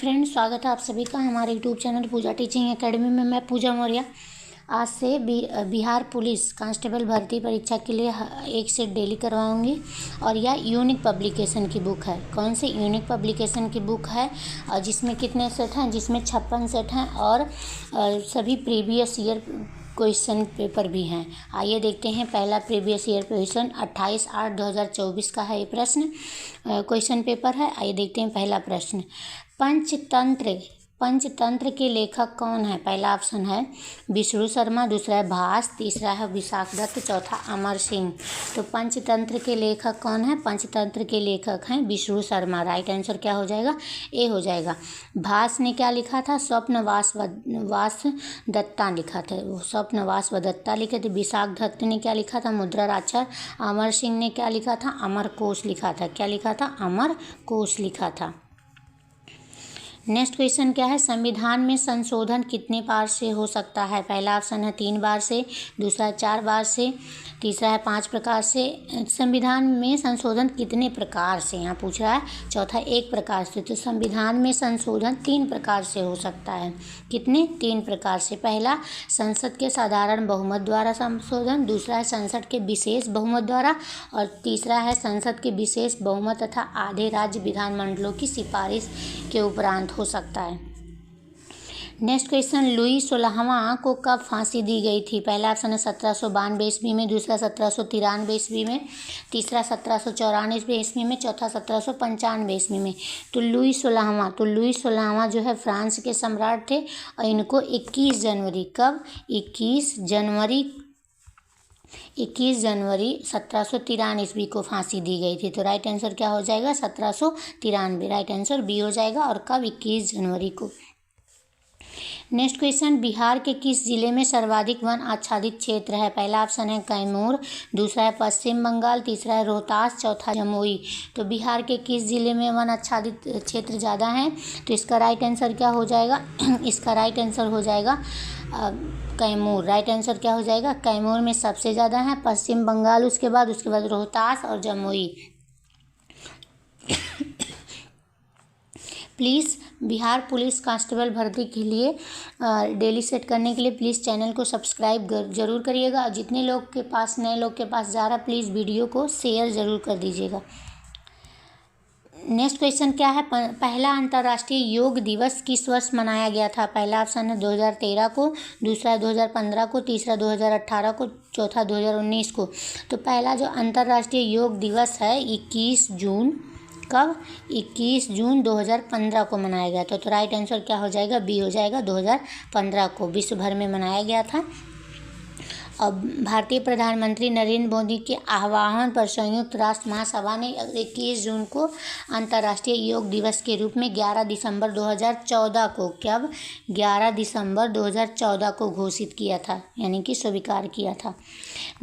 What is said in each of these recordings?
Friends, स्वागत है आप सभी का हमारे यूट्यूब चैनल पूजा टीचिंग एकेडमी में। मैं पूजा मौर्य आज से बिहार पुलिस कांस्टेबल भर्ती परीक्षा के लिए एक सेट डेली करवाऊंगी। और यह यूनिक पब्लिकेशन की बुक है। कौन सी यूनिक पब्लिकेशन की बुक है और जिसमें कितने सेट हैं? जिसमें 56 सेट हैं और सभी प्रीवियस ईयर क्वेश्चन पेपर भी हैं। आइए देखते हैं। पहला प्रीवियस ईयर क्वेश्चन 28/8/2024 का है। ये प्रश्न क्वेश्चन पेपर है। आइए देखते हैं पहला प्रश्न। पंचतंत्र के लेखक कौन है? पहला ऑप्शन है विष्णु शर्मा, दूसरा है भास, तीसरा है विशाख दत्त, चौथा अमर सिंह। तो पंचतंत्र के लेखक कौन है? पंचतंत्र के लेखक हैं विष्णु शर्मा। राइट आंसर क्या हो जाएगा? ए हो जाएगा। भास ने क्या लिखा था? स्वप्नवास दत्ता लिखा था। वो स्वप्नवास दत्ता लिखे थे। विशाख दत्त ने क्या लिखा था? मुद्राक्षर। अमर सिंह ने क्या लिखा था? अमर कोश लिखा था। क्या लिखा था? अमर कोश लिखा था। नेक्स्ट क्वेश्चन क्या है? संविधान में संशोधन कितने बार से हो सकता है? पहला ऑप्शन है 3 बार से, दूसरा है 4 बार से, तीसरा है 5 प्रकार से। संविधान में संशोधन कितने प्रकार से यहाँ पूछ रहा है। चौथा 1 प्रकार से। तो संविधान में संशोधन 3 प्रकार से हो सकता है। कितने? 3 प्रकार से। पहला, संसद के साधारण बहुमत द्वारा संशोधन, दूसरा है संसद के विशेष बहुमत द्वारा, और तीसरा है संसद के विशेष बहुमत तथा आधे राज्य विधानमंडलों की सिफारिश के उपरांत हो सकता है। नेक्स्ट क्वेश्चन, लुई 16वां को कब फांसी दी गई थी? पहला ऑप्शन है 1792 ईस्वी में, दूसरा 1793 ईस्वी में, तीसरा 1794 ईस्वी में, चौथा 1795 ईस्वी में। तो लुई 16वां जो है फ्रांस के सम्राट थे और इनको 21 जनवरी कब? 21 जनवरी 1793 ईस्वी को फांसी दी गई थी। तो राइट आंसर क्या हो जाएगा? 1793। राइट आंसर बी हो जाएगा। और कब? 21 जनवरी को। नेक्स्ट क्वेश्चन, बिहार के किस जिले में सर्वाधिक वन आच्छादित क्षेत्र है? पहला ऑप्शन है कैमूर, दूसरा है पश्चिम बंगाल, तीसरा है रोहतास, चौथा जमुई। तो बिहार के किस जिले में वन आच्छादित क्षेत्र ज़्यादा है? तो इसका राइट आंसर क्या हो जाएगा? इसका राइट आंसर हो जाएगा कैमूर। राइट आंसर क्या हो जाएगा? कैमूर में सबसे ज़्यादा है, पश्चिम बंगाल उसके बाद रोहतास और Jamui. Please Bihar police constable भर्ती के लिए डेली सेट करने के लिए प्लीज़ चैनल को सब्सक्राइब ज़रूर करिएगा। और जितने लोग के पास नए लोग के पास जा रहा है प्लीज़ वीडियो को शेयर ज़रूर कर दीजिएगा। नेक्स्ट क्वेश्चन क्या है? पहला अंतर्राष्ट्रीय योग दिवस किस वर्ष मनाया गया था? पहला ऑप्शन है 2013 को, दूसरा 2015 को, तीसरा 2018 को, चौथा 2019 को। तो पहला जो अंतर्राष्ट्रीय योग दिवस है 21 जून, कब? 21 जून 2015 को मनाया गया था। तो राइट आंसर क्या हो जाएगा? बी हो जाएगा। 2015 को विश्व भर में मनाया गया था। अब भारतीय प्रधानमंत्री नरेंद्र मोदी के आह्वान पर संयुक्त राष्ट्र महासभा ने 21 जून को अंतर्राष्ट्रीय योग दिवस के रूप में 11 दिसंबर 2014 को, कब? 11 दिसंबर 2014 को घोषित किया था, यानी कि स्वीकार किया था।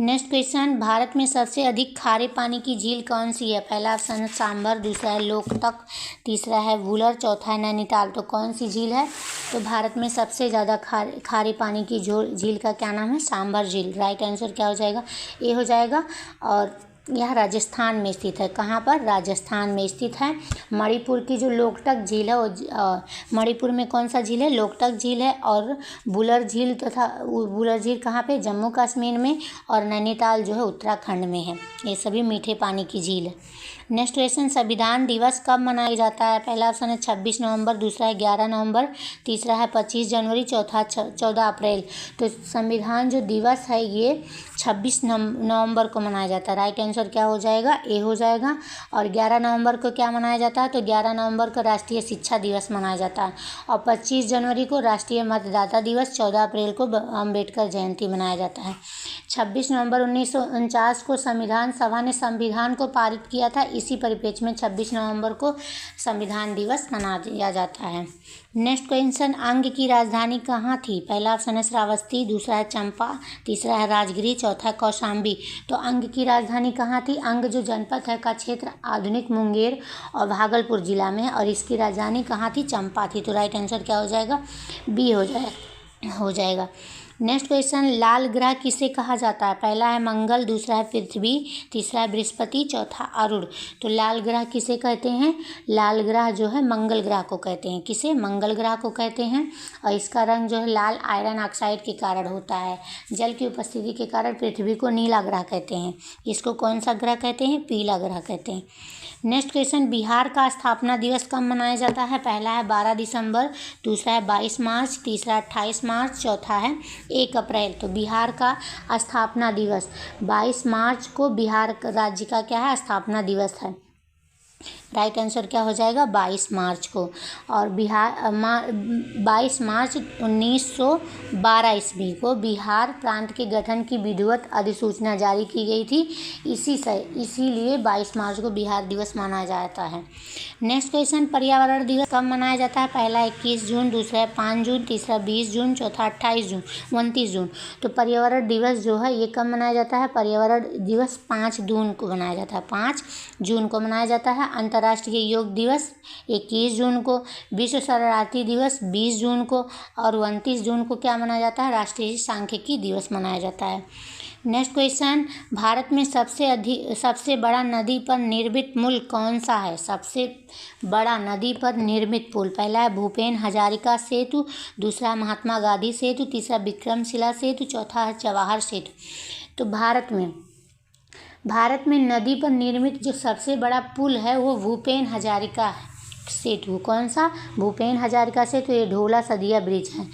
नेक्स्ट क्वेश्चन, भारत में सबसे अधिक खारे पानी की झील कौन सी है? पहला ऑप्शन है सांभर, दूसरा है लोकटक, तीसरा है वुलर, चौथा है नैनीताल। तो कौन सी झील है? तो भारत में सबसे ज़्यादा खारे पानी की झील का क्या नाम है? सांभर झील। राइट आंसर क्या हो जाएगा? ए हो जाएगा। और यह राजस्थान में स्थित है। कहाँ पर? राजस्थान में स्थित है। मणिपुर की जो लोकटक झील है वो मणिपुर में कौन सा झील है? लोकटक झील है। और बुलर झील बुलर झील कहाँ पे? जम्मू कश्मीर में। और नैनीताल जो है उत्तराखंड में है। ये सभी मीठे पानी की झील है। नेक्स्ट क्वेश्चन, संविधान दिवस कब मनाया जाता है? पहला ऑप्शन है 26 नवंबर, दूसरा है 11 नवंबर, तीसरा है 25 जनवरी, चौथा 14 अप्रैल। तो संविधान जो दिवस है ये 26 नवंबर को मनाया जाता है। राइट आंसर क्या हो जाएगा? ए हो जाएगा। और 11 नवंबर को क्या मनाया जाता है? तो 11 नवंबर को राष्ट्रीय शिक्षा दिवस मनाया जाता है। और 25 जनवरी को राष्ट्रीय मतदाता दिवस, 14 अप्रैल को अम्बेडकर जयंती मनाया जाता है। 26 नवंबर 1949 को संविधान सभा ने संविधान को पारित किया था। इसी परिप्रेक्ष्य में 26 नवंबर को संविधान दिवस मनाया जाता है। नेक्स्ट क्वेश्चन, अंग की राजधानी कहाँ थी? पहला ऑप्शन है श्रावस्ती, दूसरा है चंपा, तीसरा है राजगिरी, चौथा है कौशाम्बी। तो अंग की राजधानी कहाँ थी? अंग जो जनपद है का क्षेत्र आधुनिक मुंगेर और भागलपुर जिला में है। और इसकी राजधानी कहाँ थी? चंपा थी। तो राइट आंसर क्या हो जाएगा? बी हो जाएगा। नेक्स्ट क्वेश्चन, लाल ग्रह किसे कहा जाता है? पहला है मंगल, दूसरा है पृथ्वी, तीसरा है बृहस्पति, चौथा अरुण। तो लाल ग्रह किसे कहते हैं? लाल ग्रह जो है मंगल ग्रह को कहते हैं। किसे? मंगल ग्रह को कहते हैं। और इसका रंग जो है लाल आयरन ऑक्साइड के कारण होता है। जल की उपस्थिति के कारण पृथ्वी को नीला ग्रह कहते हैं। इसको कौन सा ग्रह कहते हैं? पीला ग्रह कहते हैं। नेक्स्ट क्वेश्चन, बिहार का स्थापना दिवस कब मनाया जाता है? पहला है 12 दिसंबर, दूसरा है 22 मार्च, तीसरा 28 मार्च, चौथा है 1 अप्रैल। तो बिहार का स्थापना दिवस 22 मार्च को बिहार राज्य का क्या है? स्थापना दिवस है। राइट आंसर क्या हो जाएगा? 22 मार्च को। और 22 मार्च 1912 ईस्वी को बिहार प्रांत के गठन की विधिवत अधिसूचना जारी की गई थी। इसीलिए 22 मार्च को बिहार दिवस माना जाता है। नेक्स्ट क्वेश्चन, पर्यावरण दिवस कब मनाया जाता है? पहला 21 जून, दूसरा है 5 जून, तीसरा 20 जून, चौथा 29 जून। तो पर्यावरण दिवस जो है ये कब मनाया जाता है? पर्यावरण दिवस 5 जून को मनाया जाता है। 5 जून को मनाया जाता है। अंतर्राष्ट्रीय योग दिवस 21 जून को, विश्व शरणार्थी दिवस 20 जून को, और 29 जून को क्या मनाया जाता है? राष्ट्रीय सांख्यिकी दिवस मनाया जाता है। नेक्स्ट क्वेश्चन, भारत में सबसे बड़ा नदी पर निर्मित पुल कौन सा है? सबसे बड़ा नदी पर निर्मित पुल, पहला है भूपेन हजारिका सेतु, दूसरा महात्मा गांधी सेतु, तीसरा विक्रमशिला सेतु, चौथा है जवाहर सेतु। तो भारत में नदी पर निर्मित जो सबसे बड़ा पुल है वो भूपेन हजारिका सेतु। कौन सा? भूपेन हजारिका सेतु। ये ढोला सदिया ब्रिज है।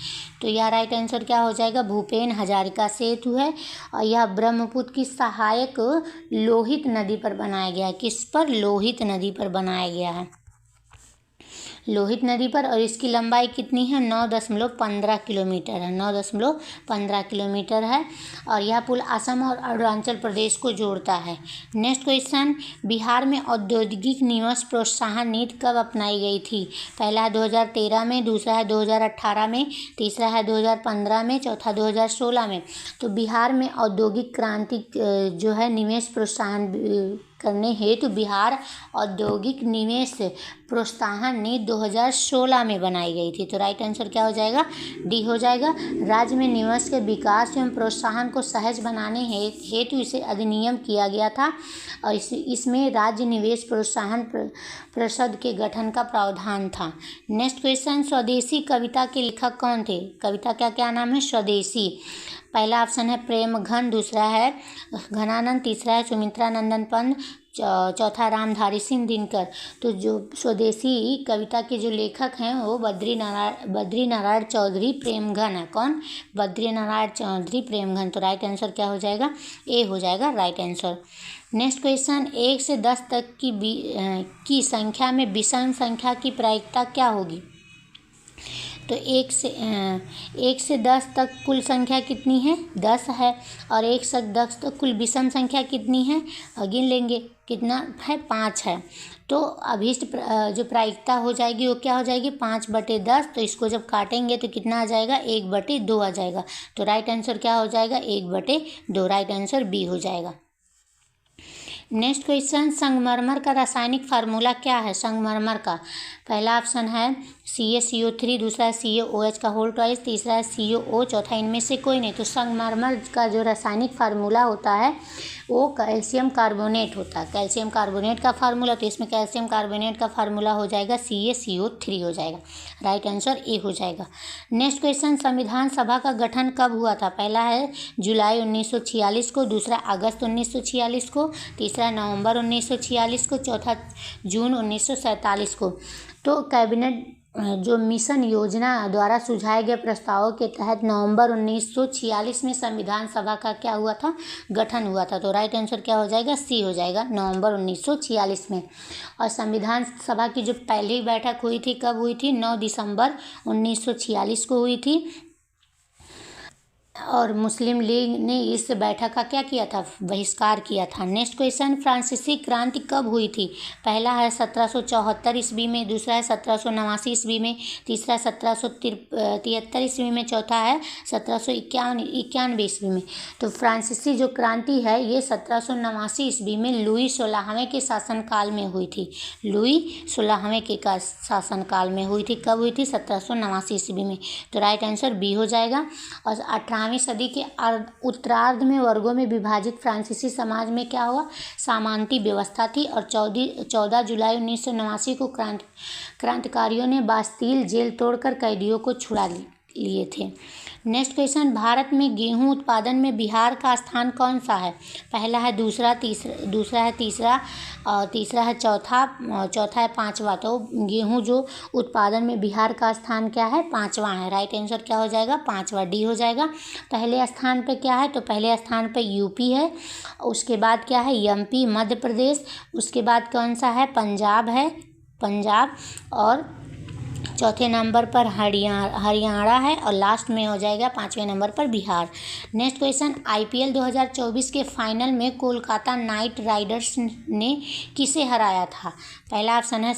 तो यह राइट आंसर क्या हो जाएगा? भूपेन हजारिका सेतु है। और यह ब्रह्मपुत्र की सहायक लोहित नदी पर बनाया गया है। किस पर? लोहित नदी पर बनाया गया है, लोहित नदी पर। और इसकी लंबाई कितनी है? 9.15 किलोमीटर है। 9.15 किलोमीटर है। और यह पुल असम और अरुणाचल प्रदेश को जोड़ता है। नेक्स्ट क्वेश्चन, बिहार में औद्योगिक निवेश प्रोत्साहन नीति कब अपनाई गई थी? पहला है 2013 में, दूसरा है 2018 में, तीसरा है 2015 में, चौथा 2016 में। तो बिहार में औद्योगिक क्रांति जो है निवेश प्रोत्साहन करने हेतु बिहार औद्योगिक निवेश प्रोत्साहन नीति 2016 में बनाई गई थी। तो राइट आंसर क्या हो जाएगा? डी हो जाएगा। राज्य में निवेश के विकास एवं प्रोत्साहन को सहज बनाने हेतु इसे अधिनियम किया गया था। और इसमें राज्य निवेश प्रोत्साहन परिषद के गठन का प्रावधान था। नेक्स्ट क्वेश्चन, स्वदेशी कविता के लेखक कौन थे? कविता का क्या नाम है? स्वदेशी। पहला ऑप्शन है प्रेमघन, दूसरा है घनानंद, तीसरा है सुमित्रा नंदन पंत, चौथा रामधारी सिंह दिनकर। तो जो स्वदेशी कविता के जो लेखक हैं वो बद्रीनारायण चौधरी प्रेमघन है। कौन? बद्रीनारायण चौधरी प्रेमघन। तो राइट आंसर क्या हो जाएगा? ए हो जाएगा राइट आंसर। नेक्स्ट क्वेश्चन, 1 से 10 तक की संख्या में विषम संख्या की प्रायिकता क्या होगी? तो 1 से 10 तक कुल संख्या कितनी है? 10 है। और 1 से 10 तक कुल विषम संख्या कितनी है? गिन लेंगे, कितना है? 5 है। तो अभीष्ट जो प्रायिकता हो जाएगी वो क्या हो जाएगी? 5/10। तो इसको जब काटेंगे तो कितना आ जाएगा? 1/2 आ जाएगा। तो राइट आंसर क्या हो जाएगा? 1/2। राइट आंसर बी हो जाएगा। नेक्स्ट क्वेश्चन, संगमरमर का रासायनिक फार्मूला क्या है? संगमरमर का पहला ऑप्शन है CaCO3, दूसरा है CaOH का होल ट्वाइस, तीसरा है CaO, चौथा इनमें से कोई नहीं। तो संगमरमर का जो रासायनिक फार्मूला होता है वो कैल्शियम कार्बोनेट होता है। कैल्शियम कार्बोनेट का फार्मूला, तो इसमें कैल्शियम कार्बोनेट का फार्मूला हो जाएगा CaCO3 हो जाएगा। राइट आंसर ए हो जाएगा। नेक्स्ट क्वेश्चन, संविधान सभा का गठन कब हुआ था? पहला है जुलाई 1946 को, दूसरा अगस्त 1946 को, तीसरा नवंबर 1946 को, चौथा जून 1947 को। तो कैबिनेट जो मिशन योजना द्वारा सुझाए गए प्रस्तावों के तहत नवंबर 1946 में संविधान सभा का क्या हुआ था? गठन हुआ था। तो राइट आंसर क्या हो जाएगा? सी हो जाएगा, नवंबर 1946 में। और संविधान सभा की जो पहली बैठक हुई थी कब हुई थी? 9 दिसंबर 1946 को हुई थी। और मुस्लिम लीग ने इस बैठक का क्या किया था? बहिष्कार किया था। नेक्स्ट क्वेश्चन, फ्रांसीसी क्रांति कब हुई थी? पहला है 1774 ईस्वी में, दूसरा है 1789 ईस्वी में, तीसरा 1773 ईस्वी में, चौथा है 1791 ईस्वी में। तो फ्रांसीसी जो क्रांति है ये 1789 ईस्वी में लुई 16वें के शासनकाल में हुई थी। लुई 16वें के शासनकाल में हुई थी। कब हुई थी? 1789 ईस्वी में। तो राइट आंसर बी हो जाएगा। और 18 18वीं सदी के उत्तरार्ध में वर्गों में विभाजित फ्रांसीसी समाज में क्या हुआ, सामंती व्यवस्था थी। और 14 जुलाई 1989 को क्रांतिकारियों ने बास्तील जेल तोड़कर कैदियों को छुड़ा लिए थे। नेक्स्ट क्वेश्चन, भारत में गेहूं उत्पादन में बिहार का स्थान कौन सा है? पहला है, दूसरा है, तीसरा है, चौथा है, पांचवा। तो गेहूं जो उत्पादन में बिहार का स्थान क्या है? पांचवा है। राइट आंसर क्या हो जाएगा? पांचवा, डी हो जाएगा। पहले स्थान पे क्या है? तो पहले स्थान पे यूपी है, उसके बाद क्या है? एमपी मध्य प्रदेश, उसके बाद कौन सा है? पंजाब है, पंजाब, और चौथे नंबर पर हरियाणा है, और लास्ट में हो जाएगा 5वें नंबर पर बिहार। नेक्स्ट क्वेश्चन, आईपीएल 2024 के फाइनल में कोलकाता नाइट राइडर्स ने किसे हराया था? पहला ऑप्शन है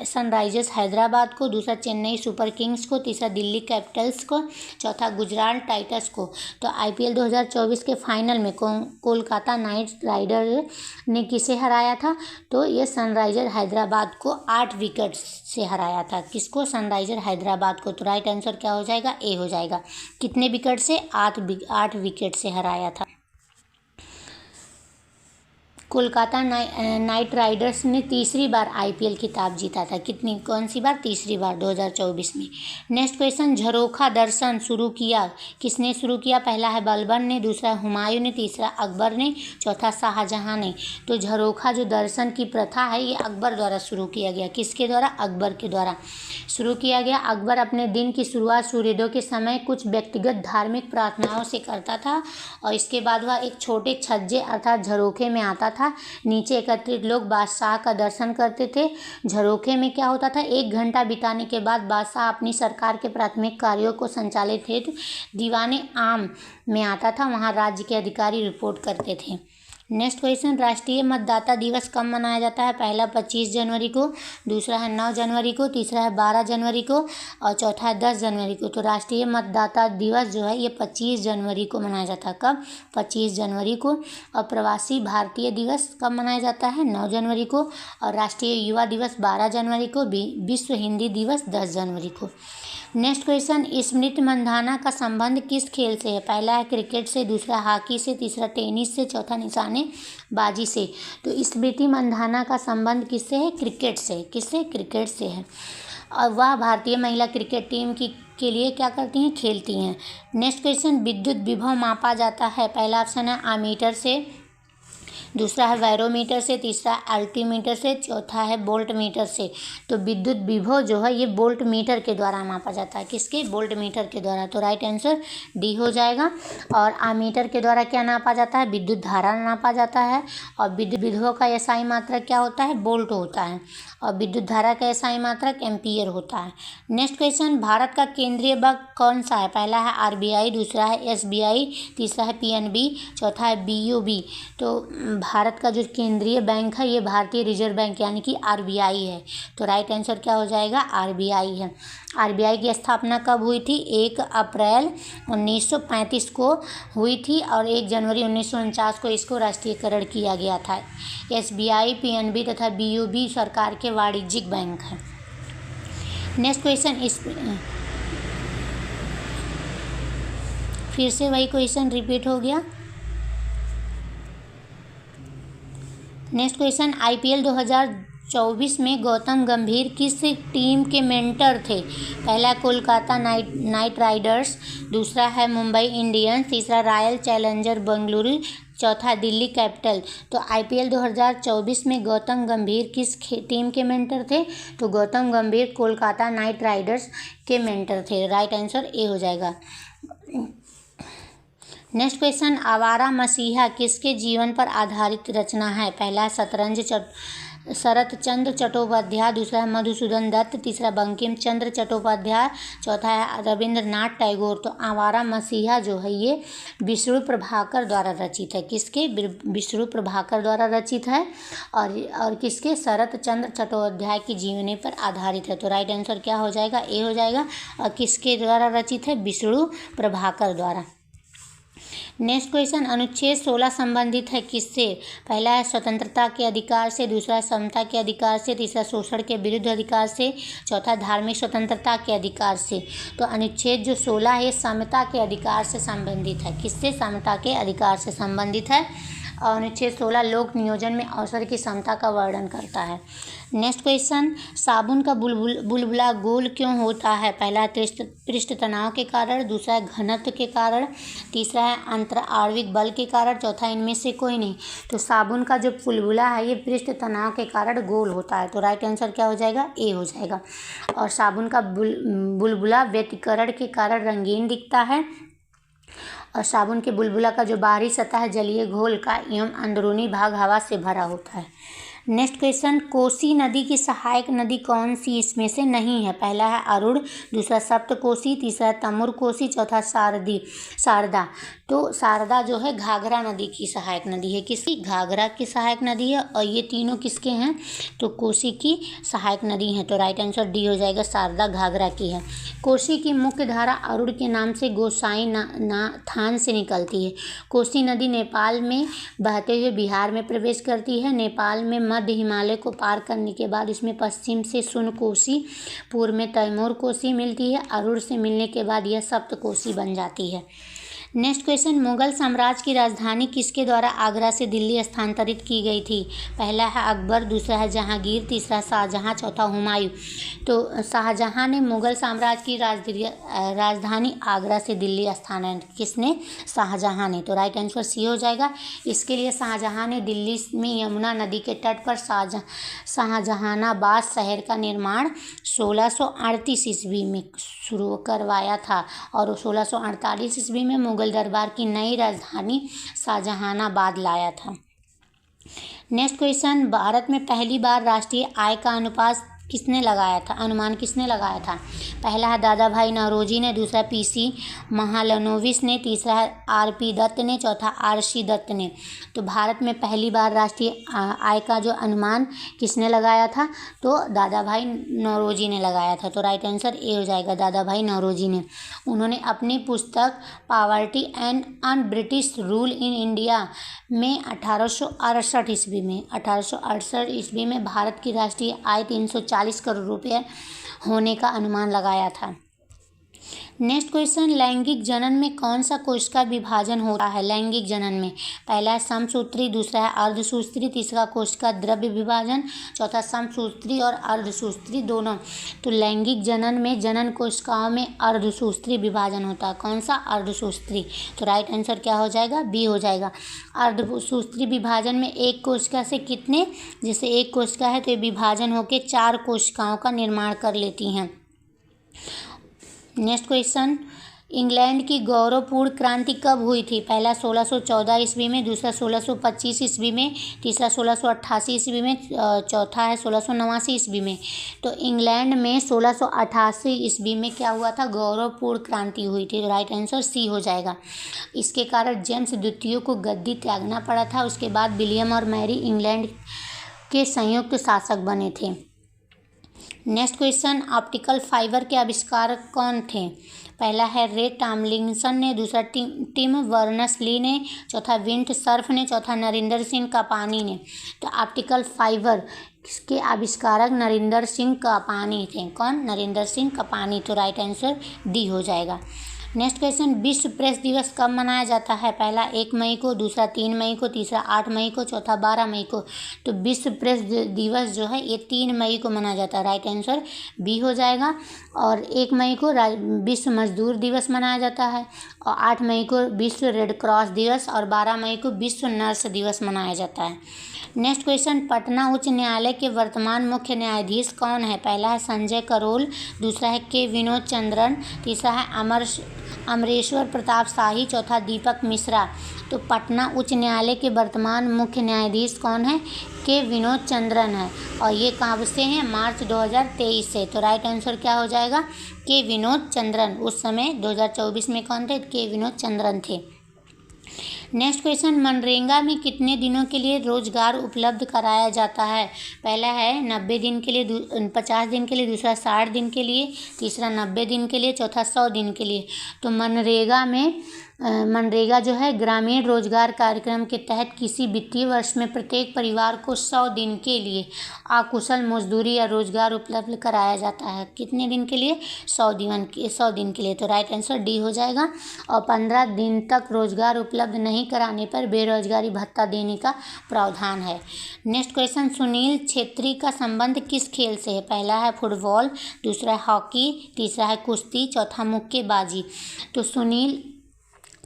सनराइजर्स हैदराबाद को, दूसरा चेन्नई सुपर किंग्स को, तीसरा दिल्ली कैपिटल्स को, चौथा गुजरात टाइटंस को। तो आईपीएल 2024 के फाइनल में कोलकाता नाइट राइडर ने किसे हराया था? तो ये सनराइजर हैदराबाद को 8 विकेट से हराया था। किसको? सनराइजर हैदराबाद को। तो राइट आंसर क्या हो जाएगा? ए हो जाएगा। कितने विकेट से? 8 विकेट से हराया था। कोलकाता नाइट राइडर्स ने तीसरी बार आईपीएल खिताब जीता था। कौन सी बार? तीसरी बार, 2024 में। नेक्स्ट क्वेश्चन, झरोखा दर्शन शुरू किया किसने शुरू किया? पहला है बलबन ने, दूसरा हुमायूं ने, तीसरा अकबर ने, चौथा शाहजहां ने। तो झरोखा जो दर्शन की प्रथा है ये अकबर द्वारा शुरू किया गया। किसके द्वारा? अकबर के द्वारा शुरू किया गया। अकबर अपने दिन की शुरुआत सूर्योदय के समय कुछ व्यक्तिगत धार्मिक प्रार्थनाओं से करता था, और इसके बाद वह एक छोटे छज्जे अर्थात झरोखे में आता था। नीचे एकत्रित लोग बादशाह का दर्शन करते थे। झरोखे में क्या होता था? 1 घंटा बिताने के बाद बादशाह अपनी सरकार के प्राथमिक कार्यों को संचालित हेतु दीवाने आम में आता था। वहाँ राज्य के अधिकारी रिपोर्ट करते थे। नेक्स्ट क्वेश्चन, राष्ट्रीय मतदाता दिवस कब मनाया जाता है? पहला 25 जनवरी को, दूसरा है 9 जनवरी को, तीसरा है 12 जनवरी को, और चौथा है 10 जनवरी को। तो राष्ट्रीय मतदाता दिवस जो है ये 25 जनवरी को मनाया जाता है। कब? 25 जनवरी को। और प्रवासी भारतीय दिवस कब मनाया जाता है? 9 जनवरी को। और राष्ट्रीय युवा दिवस 12 जनवरी को। विश्व हिंदी दिवस 10 जनवरी को। नेक्स्ट क्वेश्चन, स्मृति मंधाना का संबंध किस खेल से है? पहला है क्रिकेट से, दूसरा हॉकी से, तीसरा टेनिस से, चौथा निशानेबाजी से। तो स्मृति मंधाना का संबंध किससे है? क्रिकेट से। किससे? क्रिकेट से है। और वह भारतीय महिला क्रिकेट टीम के लिए क्या करती हैं? खेलती हैं। नेक्स्ट क्वेश्चन, विद्युत विभव मापा जाता है? पहला ऑप्शन है आमीटर से, दूसरा है बैरोमीटर से, तीसरा अल्टीमीटर से, चौथा है वोल्ट मीटर से। तो विद्युत विभव जो है ये वोल्ट मीटर के द्वारा मापा जाता है। किसके? वोल्ट मीटर के द्वारा। तो राइट आंसर डी हो जाएगा। और आमीटर के द्वारा क्या नापा जाता है? विद्युत धारा नापा जाता है। और विद्युत विभव का एसआई मात्रक क्या होता है? वोल्ट होता है। और विद्युत धारा का एसआई मात्रक एम्पीयर होता है। नेक्स्ट क्वेश्चन, भारत का केंद्रीय बैंक कौन सा है? पहला है आरबीआई, दूसरा है एसबीआई, तीसरा है पीएनबी, चौथा है बीओबी। तो भारत का जो केंद्रीय बैंक है ये भारतीय रिजर्व बैंक यानी कि आरबीआई है। तो राइट आंसर क्या हो जाएगा? आरबीआई है। आरबीआई की स्थापना कब हुई थी? 1 अप्रैल 1935 को हुई थी, और 1 जनवरी 1949 को इसको राष्ट्रीयकरण किया गया था। एसबीआई, पीएनबी तथा बीओबी सरकार के वाणिज्यिक बैंक हैं। नेक्स्ट क्वेश्चन, फिर से वही क्वेश्चन रिपीट हो गया। नेक्स्ट क्वेश्चन, आईपीएल 2024 में गौतम गंभीर किस टीम के मेंटर थे? पहला कोलकाता नाइट राइडर्स, दूसरा है मुंबई इंडियंस, तीसरा रॉयल चैलेंजर बेंगलुरु, चौथा दिल्ली कैपिटल। तो आईपीएल 2024 में गौतम गंभीर किस टीम के मेंटर थे? तो गौतम गंभीर कोलकाता नाइट राइडर्स के मेंटर थे। राइट आंसर ए हो जाएगा। नेक्स्ट क्वेश्चन, आवारा मसीहा किसके जीवन पर आधारित रचना है? पहला शरत चंद्र चट्टोपाध्याय, दूसरा है मधुसूदन दत्त, तीसरा बंकिम चंद्र चट्टोपाध्याय, चौथा है रविंद्रनाथ टैगोर। तो आवारा मसीहा जो है ये विष्णु प्रभाकर द्वारा रचित है। किसके? विष्णु प्रभाकर द्वारा रचित है। और किसके? शरत चंद्र चट्टोपाध्याय की जीवनी पर आधारित है। तो राइट आंसर क्या हो जाएगा? ए हो जाएगा। और किसके द्वारा रचित है? विष्णु प्रभाकर द्वारा। नेक्स्ट क्वेश्चन, अनुच्छेद 16 संबंधित है किससे? पहला है स्वतंत्रता के अधिकार से, दूसरा है समता के अधिकार से, तीसरा शोषण के विरुद्ध अधिकार से, चौथा धार्मिक स्वतंत्रता के अधिकार से। तो अनुच्छेद जो 16 है समता के अधिकार से संबंधित है। किससे? समता के अधिकार से संबंधित है। और अनुच्छेद 16 लोक नियोजन में अवसर की समता का वर्णन करता है। नेक्स्ट क्वेश्चन, साबुन का बुलबुला गोल क्यों होता है? पहला है पृष्ठ तनाव के कारण, दूसरा है घनत्व के कारण, तीसरा है अंतराणविक बल के कारण, चौथा इनमें से कोई नहीं। तो साबुन का जो बुलबुला है ये पृष्ठ तनाव के कारण गोल होता है। तो राइट आंसर क्या हो जाएगा? ए हो जाएगा। और साबुन का बुलबुला व्यतिकरण के कारण रंगीन दिखता है। और साबुन के बुलबुला का जो बाहरी सतह है जलीय घोल का एवं अंदरूनी भाग हवा से भरा होता है। नेक्स्ट क्वेश्चन, कोसी नदी की सहायक नदी कौन सी इसमें से नहीं है? पहला है अरुण, दूसरा सप्तकोसी, तीसरा तमुर कोसी, चौथा शारदा। तो शारदा जो है घाघरा नदी की सहायक नदी है। किसकी? घाघरा की सहायक नदी है। और ये तीनों किसके हैं? तो कोसी की सहायक नदी है। तो राइट आंसर डी हो जाएगा, शारदा घाघरा की है। कोसी की मुख्य धारा अरुण के नाम से गोसाई थान से निकलती है। कोसी नदी नेपाल में बहते हुए बिहार में प्रवेश करती है। नेपाल में मध्य हिमालय को पार करने के बाद इसमें पश्चिम से सुन कोसी, पूर्व में तैमूर कोसी मिलती है। अरुण से मिलने के बाद यह सप्तकोसी बन जाती है। नेक्स्ट क्वेश्चन, मुगल साम्राज्य की राजधानी किसके द्वारा आगरा से दिल्ली स्थानांतरित की गई थी? पहला है अकबर, दूसरा है जहांगीर, तीसरा शाहजहां, चौथा हुमायूं। तो शाहजहां ने मुगल साम्राज्य की राजधानी आगरा से दिल्ली स्थानांतरित, किसने? शाहजहां ने। तो राइट आंसर सी हो जाएगा। इसके लिए शाहजहां ने दिल्ली में यमुना नदी के तट पर शाहजहानाबाद शहर का निर्माण 1638 ईस्वी में शुरू करवाया था। और 1648 ईस्वी में मुगल दरबार की नई राजधानी शाहजहानाबाद लाया था। नेक्स्ट क्वेश्चन, भारत में पहली बार राष्ट्रीय आय का अनुमान किसने लगाया था? पहला है दादा भाई नौरोजी ने, दूसरा पीसी महालनोबिस ने, तीसरा है आरपी दत्त ने, चौथा आरसी दत्त ने। तो भारत में पहली बार राष्ट्रीय आय का जो अनुमान किसने लगाया था? तो दादा भाई नौरोजी ने लगाया था। तो राइट आंसर ए हो जाएगा, दादा भाई नौरोजी ने। उन्होंने अपनी पुस्तक poverty and un British rule in India में 1868 ईस्वी में भारत की राष्ट्रीय आय 340 करोड़ रुपये होने का अनुमान लगाया था। नेक्स्ट क्वेश्चन, लैंगिक जनन में कौन सा कोशिका विभाजन होता है? लैंगिक जनन में पहला है समसूत्री, दूसरा है अर्धसूत्री, तीसरा कोशिका द्रव्य विभाजन, चौथा समसूत्री और अर्धसूत्री दोनों। तो लैंगिक जनन में जनन कोशिकाओं में अर्धसूत्री विभाजन होता है। कौन सा? अर्धसूत्री। तो राइट आंसर क्या हो जाएगा? बी हो जाएगा। अर्धसूत्री विभाजन में एक कोशिका से कितने, जैसे एक कोशिका है तो ये विभाजन होकर 4 कोशिकाओं का निर्माण कर लेती हैं। नेक्स्ट क्वेश्चन, इंग्लैंड की गौरवपूर्ण क्रांति कब हुई थी? पहला 1614 ईस्वी में, दूसरा 1625 ईस्वी में, तीसरा 1688 ईस्वी में, चौथा है 1689 ईस्वी में। तो इंग्लैंड में 1688 ईस्वी में क्या हुआ था? गौरवपूर्ण क्रांति हुई थी। तो राइट आंसर सी हो जाएगा। इसके कारण जेम्स द्वितीय को गद्दी त्यागना पड़ा था। उसके बाद विलियम और मैरी इंग्लैंड के संयुक्त शासक बने थे। नेक्स्ट क्वेश्चन, ऑप्टिकल फाइबर के आविष्कारक कौन थे? पहला है रे टॉमलिंसन ने, दूसरा टिम बर्नर्स-ली ने, चौथा विंट सर्फ ने, चौथा नरेंद्र सिंह कापानी ने। तो ऑप्टिकल फाइबर के आविष्कारक नरेंद्र सिंह कापानी थे। कौन? नरेंद्र सिंह कापानी। तो राइट आंसर डी हो जाएगा। नेक्स्ट क्वेश्चन, विश्व प्रेस दिवस कब मनाया जाता है? पहला 1 मई को, दूसरा 3 मई को, तीसरा 8 मई को, चौथा 12 मई को। तो विश्व प्रेस दिवस जो है ये 3 मई को मनाया जाता है। राइट आंसर बी हो जाएगा। और 1 मई को विश्व मजदूर दिवस मनाया जाता है, और 8 मई को विश्व रेड क्रॉस दिवस, और 12 मई को विश्व नर्स दिवस मनाया जाता है। नेक्स्ट क्वेश्चन, पटना उच्च न्यायालय के वर्तमान मुख्य न्यायाधीश कौन है? पहला है संजय करोल, दूसरा है के विनोद चंद्रन, तीसरा है अमरेश्वर प्रताप शाही, चौथा दीपक मिश्रा। तो पटना उच्च न्यायालय के वर्तमान मुख्य न्यायाधीश कौन है? के विनोद चंद्रन है। और ये कब से हैं? मार्च 2023 से। तो राइट आंसर क्या हो जाएगा? के विनोद चंद्रन। उस समय 2024 में कौन थे? के विनोद चंद्रन थे। नेक्स्ट क्वेश्चन, मनरेगा में कितने दिनों के लिए रोजगार उपलब्ध कराया जाता है? पहला है 90 दिन के लिए, 50 दिन के लिए, दूसरा 60 दिन के लिए, तीसरा 90 दिन के लिए, चौथा 100 दिन के लिए। तो मनरेगा में मनरेगा जो है ग्रामीण रोजगार कार्यक्रम के तहत किसी वित्तीय वर्ष में प्रत्येक परिवार को 100 दिन के लिए अकुशल मजदूरी या रोजगार उपलब्ध कराया जाता है। कितने दिन के लिए? 100 दिन के लिए। तो राइट आंसर डी हो जाएगा। और 15 दिन तक रोजगार उपलब्ध नहीं कराने पर बेरोजगारी भत्ता देने का प्रावधान है। नेक्स्ट क्वेश्चन, सुनील छेत्री का संबंध किस खेल से है? पहला है फुटबॉल, दूसरा है हॉकी, तीसरा है कुश्ती, चौथा मुक्केबाजी। तो सुनील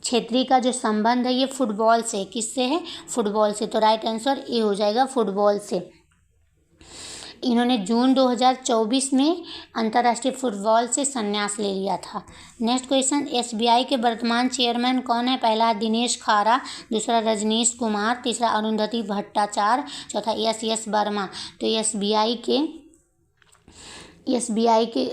छेत्री का जो संबंध है ये फुटबॉल से, किससे है? फुटबॉल से। तो राइट आंसर ए हो जाएगा, फुटबॉल से। इन्होंने जून 2024 में अंतर्राष्ट्रीय फुटबॉल से संन्यास ले लिया था। नेक्स्ट क्वेश्चन, एसबीआई के वर्तमान चेयरमैन कौन है? पहला है दिनेश खारा, दूसरा रजनीश कुमार, तीसरा अरुंधति भट्टाचार्य, चौथा एस वर्मा। तो एसबीआई के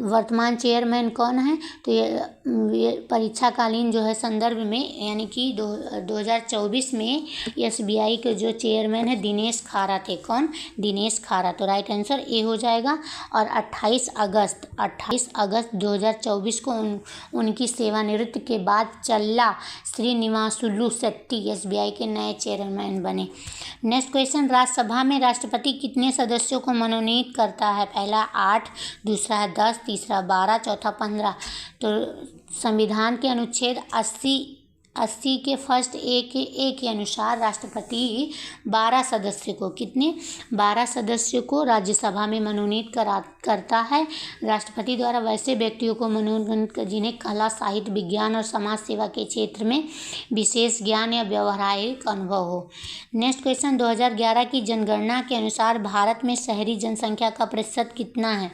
वर्तमान चेयरमैन कौन है? तो ये परीक्षाकालीन जो है संदर्भ में, यानी कि 2024 में एसबीआई के जो चेयरमैन है दिनेश खारा थे। कौन? दिनेश खारा। तो राइट आंसर ए हो जाएगा। और 28 अगस्त 2024 को उनकी सेवानिवृत्ति के बाद चल्ला श्रीनिवासुलु शेट्टी एसबीआई के नए चेयरमैन बने। नेक्स्ट क्वेश्चन, राज्यसभा में राष्ट्रपति कितने सदस्यों को मनोनीत करता है? पहला 8, दूसरा है 10, तीसरा 12, चौथा 15। तो संविधान के अनुच्छेद 80 के फर्स्ट ए के अनुसार राष्ट्रपति 12 सदस्य को, कितने? 12 सदस्यों को राज्यसभा में मनोनीत करता है। राष्ट्रपति द्वारा वैसे व्यक्तियों को मनोनीत जिन्हें कला, साहित्य, विज्ञान और समाज सेवा के क्षेत्र में विशेष ज्ञान या व्यावहारिक अनुभव हो। नेक्स्ट क्वेश्चन, 2011 की जनगणना के अनुसार भारत में शहरी जनसंख्या का प्रतिशत कितना है?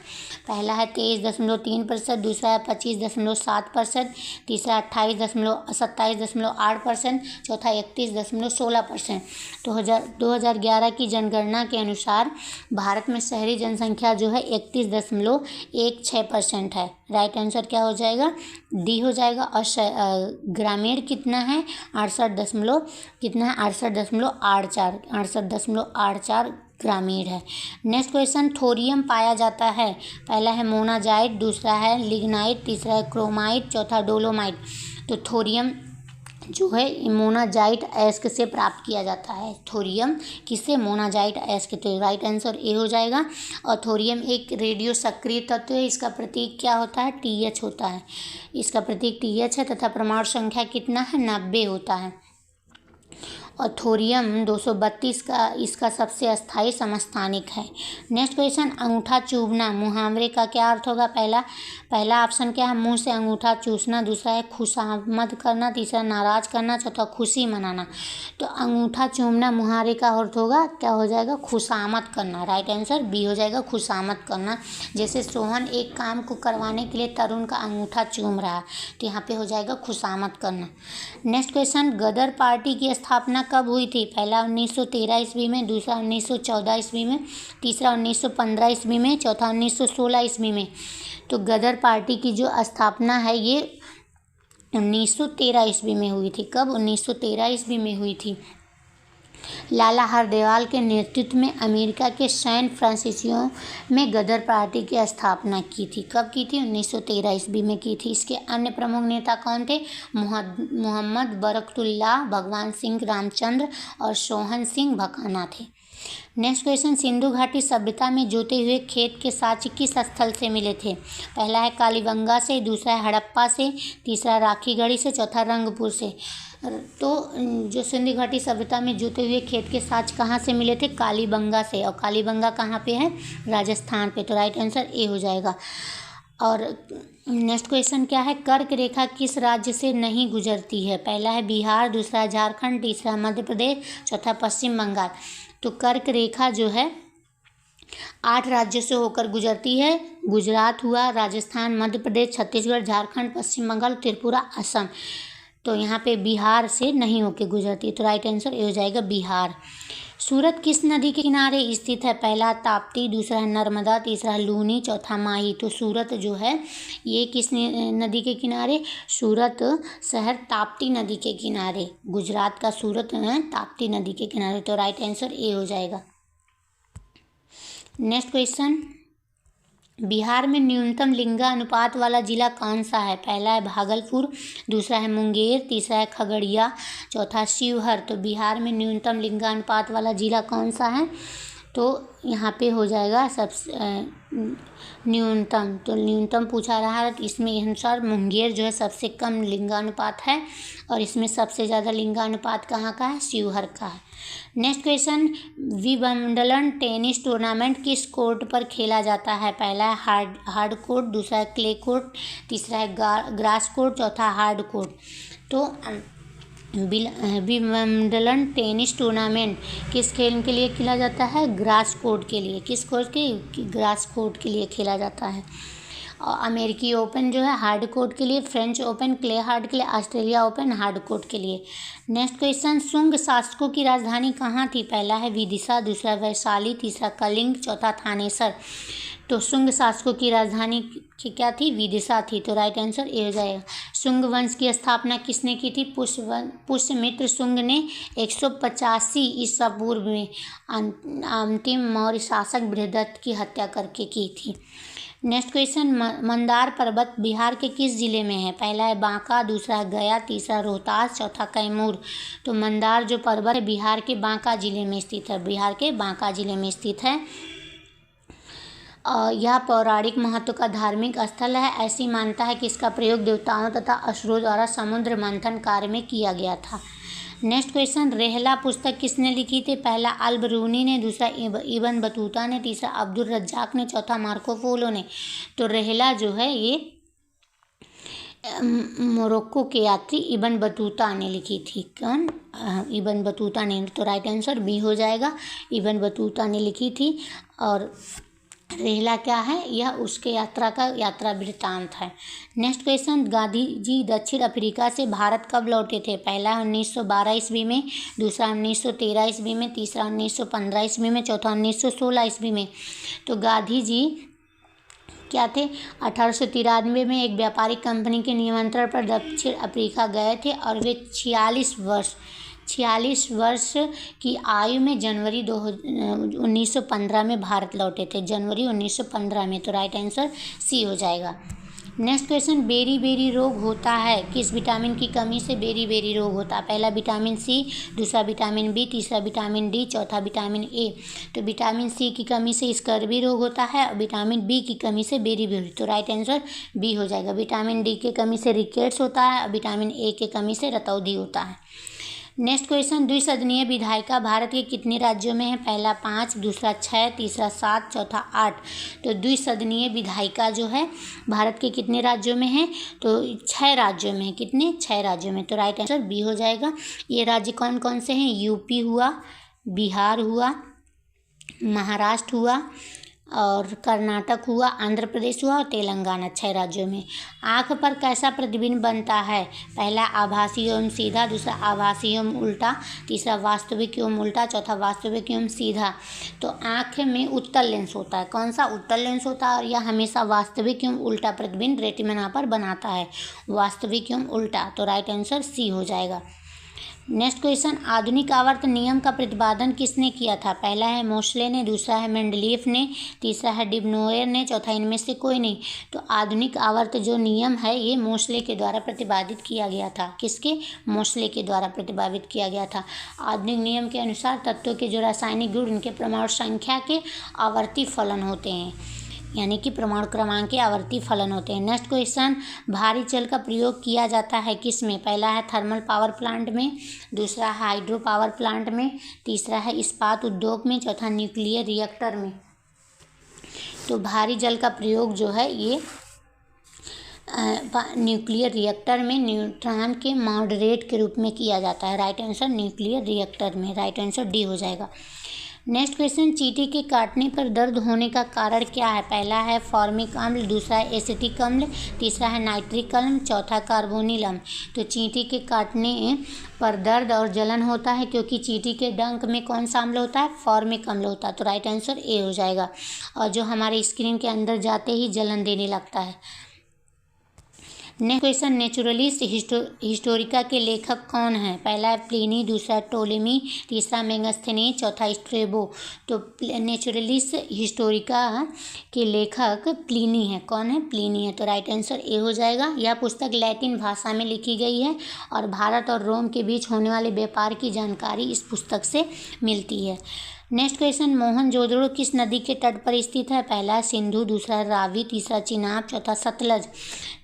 पहला है 23.3%, दूसरा है 25.7%, तीसरा 27.8%, चौथा 31.16%। तो 2011 की जनगणना के अनुसार भारत में शहरी जनसंख्या जो है 31.16% है। राइट आंसर क्या हो जाएगा? डी हो जाएगा। और ग्रामीण कितना है? 68.84 ग्रामीण है। नेक्स्ट क्वेश्चन, थोरियम पाया जाता है? पहला है मोनाजाइट, दूसरा है लिग्नाइट, तीसरा है क्रोमाइट, चौथा डोलोमाइट। तो थोरियम जो है मोनाजाइट अयस्क से प्राप्त किया जाता है। थोरियम किससे? मोनाजाइट अयस्क। तो राइट आंसर ए हो जाएगा। और थोरियम एक रेडियो सक्रिय तत्व है। इसका प्रतीक क्या होता है? TH होता है। इसका प्रतीक TH है तथा परमाणु संख्या कितना है? 90 होता है। और थोरियम 232 का इसका सबसे अस्थायी समस्थानिक है। नेक्स्ट क्वेश्चन, अंगूठा चूबना मुहावरे का क्या अर्थ होगा? पहला ऑप्शन क्या है? मुंह से अंगूठा चूसना, दूसरा है खुशामद करना, तीसरा नाराज करना, चौथा खुशी मनाना। तो अंगूठा चूमना मुहावरे का अर्थ होगा, क्या हो जाएगा? खुशामद करना। राइट आंसर बी हो जाएगा, खुशामद करना। जैसे सोहन एक काम को करवाने के लिए तरुण का अंगूठा चूम रहा है, तो यहाँ पे हो जाएगा खुशामद करना। नेक्स्ट क्वेश्चन, गदर पार्टी की स्थापना कब हुई थी? पहला 1913 ईस्वी में, दूसरा 1914 ईस्वी में, तीसरा 1915 ईस्वी में, चौथा 1916 ईस्वी में। तो गदर पार्टी की जो स्थापना है ये 1913 ईस्वी में हुई थी। कब? 1913 ईस्वी में हुई थी। लाला हरदयाल के नेतृत्व में अमेरिका के सैन फ्रांसिस्को में गदर पार्टी की स्थापना की थी। कब की थी? 1913 ईस्वी में की थी। इसके अन्य प्रमुख नेता कौन थे? मोहम्मद बरकतुल्लाह, भगवान सिंह रामचंद्र और सोहन सिंह भकाना थे। नेक्स्ट क्वेश्चन, सिंधु घाटी सभ्यता में जोते हुए खेत के साक्ष्य किस स्थल से मिले थे? पहला है कालीबंगा से, दूसरा है हड़प्पा से, तीसरा राखीगढ़ी से, चौथा रंगपुर से। तो जो सिंधु घाटी सभ्यता में जोते हुए खेत के साक्ष्य कहाँ से मिले थे? कालीबंगा से। और कालीबंगा कहाँ पे है? राजस्थान पे। तो राइट आंसर ए हो जाएगा। और नेक्स्ट क्वेश्चन क्या है? कर्क रेखा किस राज्य से नहीं गुजरती है? पहला है बिहार, दूसरा है झारखंड, तीसरा मध्य प्रदेश, चौथा पश्चिम बंगाल। तो कर्क रेखा जो है 8 राज्यों से होकर गुजरती है। गुजरात हुआ, राजस्थान, मध्य प्रदेश, छत्तीसगढ़, झारखंड, पश्चिम बंगाल, त्रिपुरा, असम। तो यहाँ पे बिहार से नहीं होकर गुजरती। तो राइट आंसर ये हो जाएगा बिहार। सूरत किस नदी के किनारे स्थित है? पहला ताप्ती, दूसरा है नर्मदा, तीसरा है लूनी, चौथा माही। तो सूरत जो है ये किस नदी के किनारे? सूरत शहर ताप्ती नदी के किनारे। गुजरात का सूरत है ताप्ती नदी के किनारे। तो राइट आंसर ए हो जाएगा। नेक्स्ट क्वेश्चन, बिहार में न्यूनतम लिंगानुपात वाला जिला कौन सा है? पहला है भागलपुर, दूसरा है मुंगेर, तीसरा है खगड़िया, चौथा शिवहर। तो बिहार में न्यूनतम लिंगानुपात वाला जिला कौन सा है? तो यहाँ पे हो जाएगा न्यूनतम। तो न्यूनतम पूछा रहा है, तो इसमें अनुसार मुंगेर जो है सबसे कम लिंगानुपात है, और इसमें सबसे ज़्यादा लिंगानुपात कहाँ का है? शिवहर का है। Next question, Wimbledon tennis tournament किस कोर्ट पर खेला जाता है? पहला है हार्ड कोर्ट, दूसरा है क्ले कोर्ट, तीसरा है ग्रास कोर्ट, चौथा हार्ड कोर्ट। तो विंबलडन टेनिस टूर्नामेंट किस खेल के लिए खेला जाता है? ग्रास कोर्ट के लिए। किस कोर्ट के? ग्रास कोर्ट के लिए खेला जाता है। और अमेरिकी ओपन जो है हार्ड कोर्ट के लिए, फ्रेंच ओपन क्ले हार्ड के लिए, ऑस्ट्रेलिया ओपन हार्ड कोर्ट के लिए। नेक्स्ट क्वेश्चन, शुंग शासकों की राजधानी कहाँ थी? पहला है विदिशा, दूसरा वैशाली, तीसरा कलिंग, चौथा थानेसर। तो शुंग शासकों की राजधानी क्या थी? विदिशा थी। तो राइट आंसर ए हो जाएगा। शुंग वंश की स्थापना किसने की थी? पुष्यमित्र शुंग ने 185 ईसा पूर्व में अंतिम मौर्य शासक बृहदत्त की हत्या करके की थी। नेक्स्ट क्वेश्चन, मंदार पर्वत बिहार के किस जिले में है? पहला है बांका, दूसरा है गया, तीसरा रोहतास, चौथा कैमूर। तो मंदार जो पर्वत है बिहार के बांका जिले में स्थित है, बिहार के बांका जिले में स्थित है। यह पौराणिक महत्व का धार्मिक स्थल है। ऐसी मान्यता है कि इसका प्रयोग देवताओं तथा असुरों द्वारा समुद्र मंथन कार्य में किया गया था। नेक्स्ट क्वेश्चन, रेहला पुस्तक किसने लिखी थी? पहला अल बरूनी ने, दूसरा इब्न बतूता ने, तीसरा अब्दुल रज्जाक ने, चौथा मार्को पोलो ने। तो रेहला जो है ये मोरक्को के यात्री इब्न बतूता ने लिखी थी। कौन? इब्न बतूता ने। तो राइट आंसर बी हो जाएगा, इब्न बतूता ने लिखी थी। और रेहला क्या है? यह उसके यात्रा वृत्तांत है। नेक्स्ट क्वेश्चन, गांधी जी दक्षिण अफ्रीका से भारत कब लौटे थे? पहला 1912 ईस्वी में, दूसरा 1913 ईस्वी में, तीसरा 1915 ईस्वी में, चौथा 1916 ईस्वी में। तो गांधी जी क्या थे? 1893 में एक व्यापारिक कंपनी के निमंत्रण पर दक्षिण अफ्रीका गए थे, और वे 46 वर्ष की आयु में जनवरी 1915 में भारत लौटे थे, जनवरी 1915 में। तो राइट आंसर सी हो जाएगा। नेक्स्ट क्वेश्चन, बेरी बेरी रोग होता है किस विटामिन की कमी से? बेरी बेरी रोग होता है, पहला विटामिन सी, दूसरा विटामिन बी, तीसरा विटामिन डी, चौथा विटामिन ए। तो विटामिन सी की कमी से स्कर्वी रोग होता है, और विटामिन बी की कमी से बेरी बेरी। तो राइट आंसर बी हो जाएगा। विटामिन डी की कमी से रिकेट्स होता है, और विटामिन ए की कमी से रतौंधी होता है। नेक्स्ट क्वेश्चन, द्विसदनीय विधायिका भारत के कितने राज्यों में है? पहला 5, दूसरा 6, तीसरा 7, चौथा 8। तो द्विसदनीय विधायिका जो है भारत के कितने राज्यों में है? तो 6 राज्यों में है। कितने? 6 राज्यों में। तो राइट आंसर बी हो जाएगा। ये राज्य कौन कौन से हैं? यूपी हुआ, बिहार हुआ, महाराष्ट्र हुआ, और कर्नाटक हुआ, आंध्र प्रदेश हुआ, और तेलंगाना। 6 राज्यों में। आँख पर कैसा प्रतिबिंब बनता है? पहला आभासी एवं सीधा, दूसरा आभासी एवं उल्टा, तीसरा वास्तविक एवं उल्टा, चौथा वास्तविक एवं सीधा। तो आँख में उत्तल लेंस होता है। कौन सा? उत्तल लेंस होता है, और यह हमेशा वास्तविक एवं उल्टा प्रतिबिंब रेटिना पर बनाता है, वास्तविक एवं उल्टा। तो राइट आंसर सी हो जाएगा। नेक्स्ट क्वेश्चन, आधुनिक आवर्त नियम का प्रतिपादन किसने किया था? पहला है मोसले ने, दूसरा है मेंडलीफ ने, तीसरा है डिब्नोयर ने, चौथा इनमें से कोई नहीं। तो आधुनिक आवर्त जो नियम है ये मोसले के द्वारा प्रतिपादित किया गया था। किसके? मोसले के द्वारा प्रतिपादित किया गया था। आधुनिक नियम के अनुसार तत्वों के जो रासायनिक गुण इनके परमाणु संख्या के आवर्ती फलन होते हैं, यानी कि परमाणु क्रमांक के आवर्ती फलन होते हैं। नेक्स्ट क्वेश्चन, भारी जल का प्रयोग किया जाता है किस में? पहला है थर्मल पावर प्लांट में, दूसरा है हाइड्रो पावर प्लांट में, तीसरा है इस्पात उद्योग में, चौथा न्यूक्लियर रिएक्टर में। तो भारी जल का प्रयोग जो है ये न्यूक्लियर रिएक्टर में न्यूट्रॉन के मॉडरेट के रूप में किया जाता है। राइट आंसर न्यूक्लियर रिएक्टर में। राइट आंसर डी हो जाएगा। नेक्स्ट क्वेश्चन, चींटी के काटने पर दर्द होने का कारण क्या है? पहला है फॉर्मिक अम्ल, दूसरा है एसिटिक अम्ल, तीसरा है नाइट्रिक अम्ल, चौथा कार्बोनिल अम्ल। तो चींटी के काटने पर दर्द और जलन होता है क्योंकि चींटी के डंक में कौन सा अम्ल होता है? फॉर्मिक अम्ल होता है। तो राइट आंसर ए हो जाएगा, और जो हमारे स्क्रीन के अंदर जाते ही जलन देने लगता है। नेक्स्ट क्वेश्चन, नेचुरलिस्ट हिस्टोरिका के लेखक कौन है? पहला है प्लिनी, दूसरा टोलेमी, तीसरा मेगास्थनीज, चौथा स्ट्रेबो। तो नेचुरलिस्ट हिस्टोरिका के लेखक प्लिनी है। कौन है? प्लिनी है। तो राइट आंसर ए हो जाएगा। यह पुस्तक लैटिन भाषा में लिखी गई है और भारत और रोम के बीच होने वाले व्यापार की जानकारी इस पुस्तक से मिलती है। नेक्स्ट क्वेश्चन, मोहनजोदड़ो किस नदी के तट पर स्थित है? पहला है सिंधु, दूसरा रावी, तीसरा चिनाब, चौथा सतलज।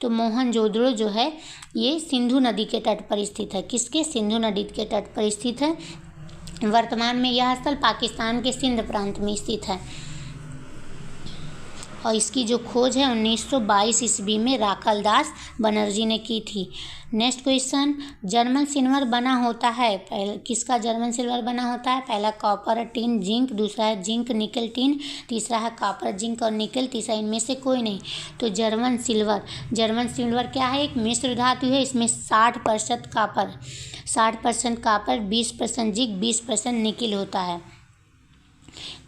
तो मोहनजोदड़ो जो है ये सिंधु नदी के तट पर स्थित है। किसके? सिंधु नदी के तट पर स्थित है। वर्तमान में यह स्थल पाकिस्तान के सिंध प्रांत में स्थित है और इसकी जो खोज है 1922 ईस्वी में राखलदास बनर्जी ने की थी। नेक्स्ट क्वेश्चन, जर्मन सिल्वर बना होता है। किसका जर्मन सिल्वर बना होता है? पहला कॉपर, टिन, जिंक, दूसरा है जिंक, निकल, टिन, तीसरा है कॉपर, जिंक और निकल, तीसरा इनमें से कोई नहीं। तो जर्मन सिल्वर क्या है? एक मिश्र धातु है। इसमें 60% कॉपर, 20% जिंक, 20% निकल होता है।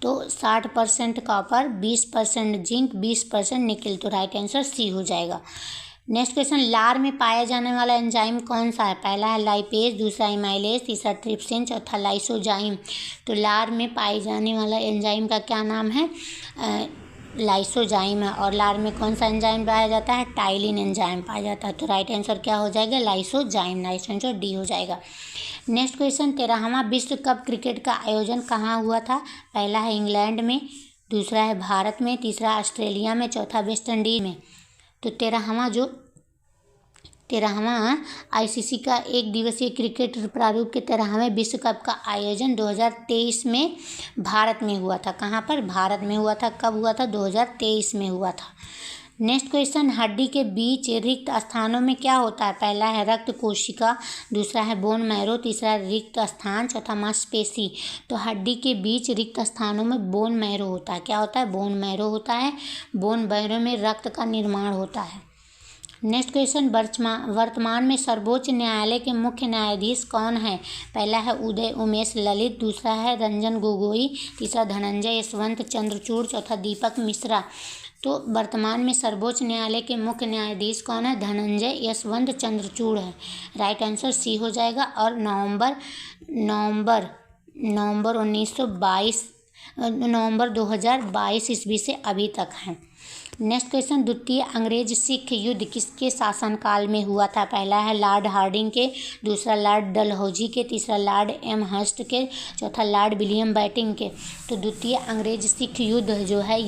तो 60% कॉपर, 20% जिंक, 20% निकल। तो राइट आंसर सी हो जाएगा। नेक्स्ट क्वेश्चन, लार में पाया जाने वाला एंजाइम कौन सा है? पहला है लाइपेज, दूसरा एमाइलेज, तीसरा ट्रिप्सिन, चौथा लाइसोजाइम। तो लार में पाए जाने वाला एंजाइम का क्या नाम है? लाइसोजाइम है। और लार में कौन सा एंजाइम पाया जाता है? टाइलिन एंजाइम पाया जाता है। तो राइट आंसर क्या हो जाएगा? लाइसोजाइम। राइट आंसर डी हो जाएगा। नेक्स्ट क्वेश्चन, 13वां विश्व कप क्रिकेट का आयोजन कहाँ हुआ था? पहला है इंग्लैंड में, दूसरा है भारत में, तीसरा ऑस्ट्रेलिया में, चौथा वेस्ट इंडीज में। तो 13वां आईसीसी का एक दिवसीय क्रिकेट प्रारूप के 13वें विश्व कप का आयोजन 2023 में भारत में हुआ था। कहाँ पर? भारत में हुआ था। कब हुआ था? 2023 में हुआ था। नेक्स्ट क्वेश्चन, हड्डी के बीच रिक्त स्थानों में क्या होता है? पहला है रक्त कोशिका, दूसरा है बोन मैरो, तीसरा रिक्त स्थान, चौथा मांसपेशी। तो हड्डी के बीच रिक्त स्थानों में बोन मैरो होता है। क्या होता है? बोन मैरो होता है। बोन मैरो में रक्त का निर्माण होता है। नेक्स्ट क्वेश्चन, वर्तमान में सर्वोच्च न्यायालय के मुख्य न्यायाधीश कौन है? पहला है उदय उमेश ललित, दूसरा है रंजन गोगोई, तीसरा धनंजय यशवंत चंद्रचूड़, चौथा दीपक मिश्रा। तो वर्तमान में सर्वोच्च न्यायालय के मुख्य न्यायाधीश कौन है? धनंजय यशवंत चंद्रचूड़ है। राइट आंसर सी हो जाएगा। और नवंबर 2022 ईस्वी से अभी तक है। नेक्स्ट क्वेश्चन, द्वितीय अंग्रेज सिख युद्ध किसके शासनकाल में हुआ था? पहला है लॉर्ड हार्डिंग के, दूसरा लॉर्ड डलहौजी के, तीसरा लॉर्ड एम हर्स्ट के, चौथा लॉर्ड विलियम बेंटिंक के। तो द्वितीय अंग्रेज सिख युद्ध जो है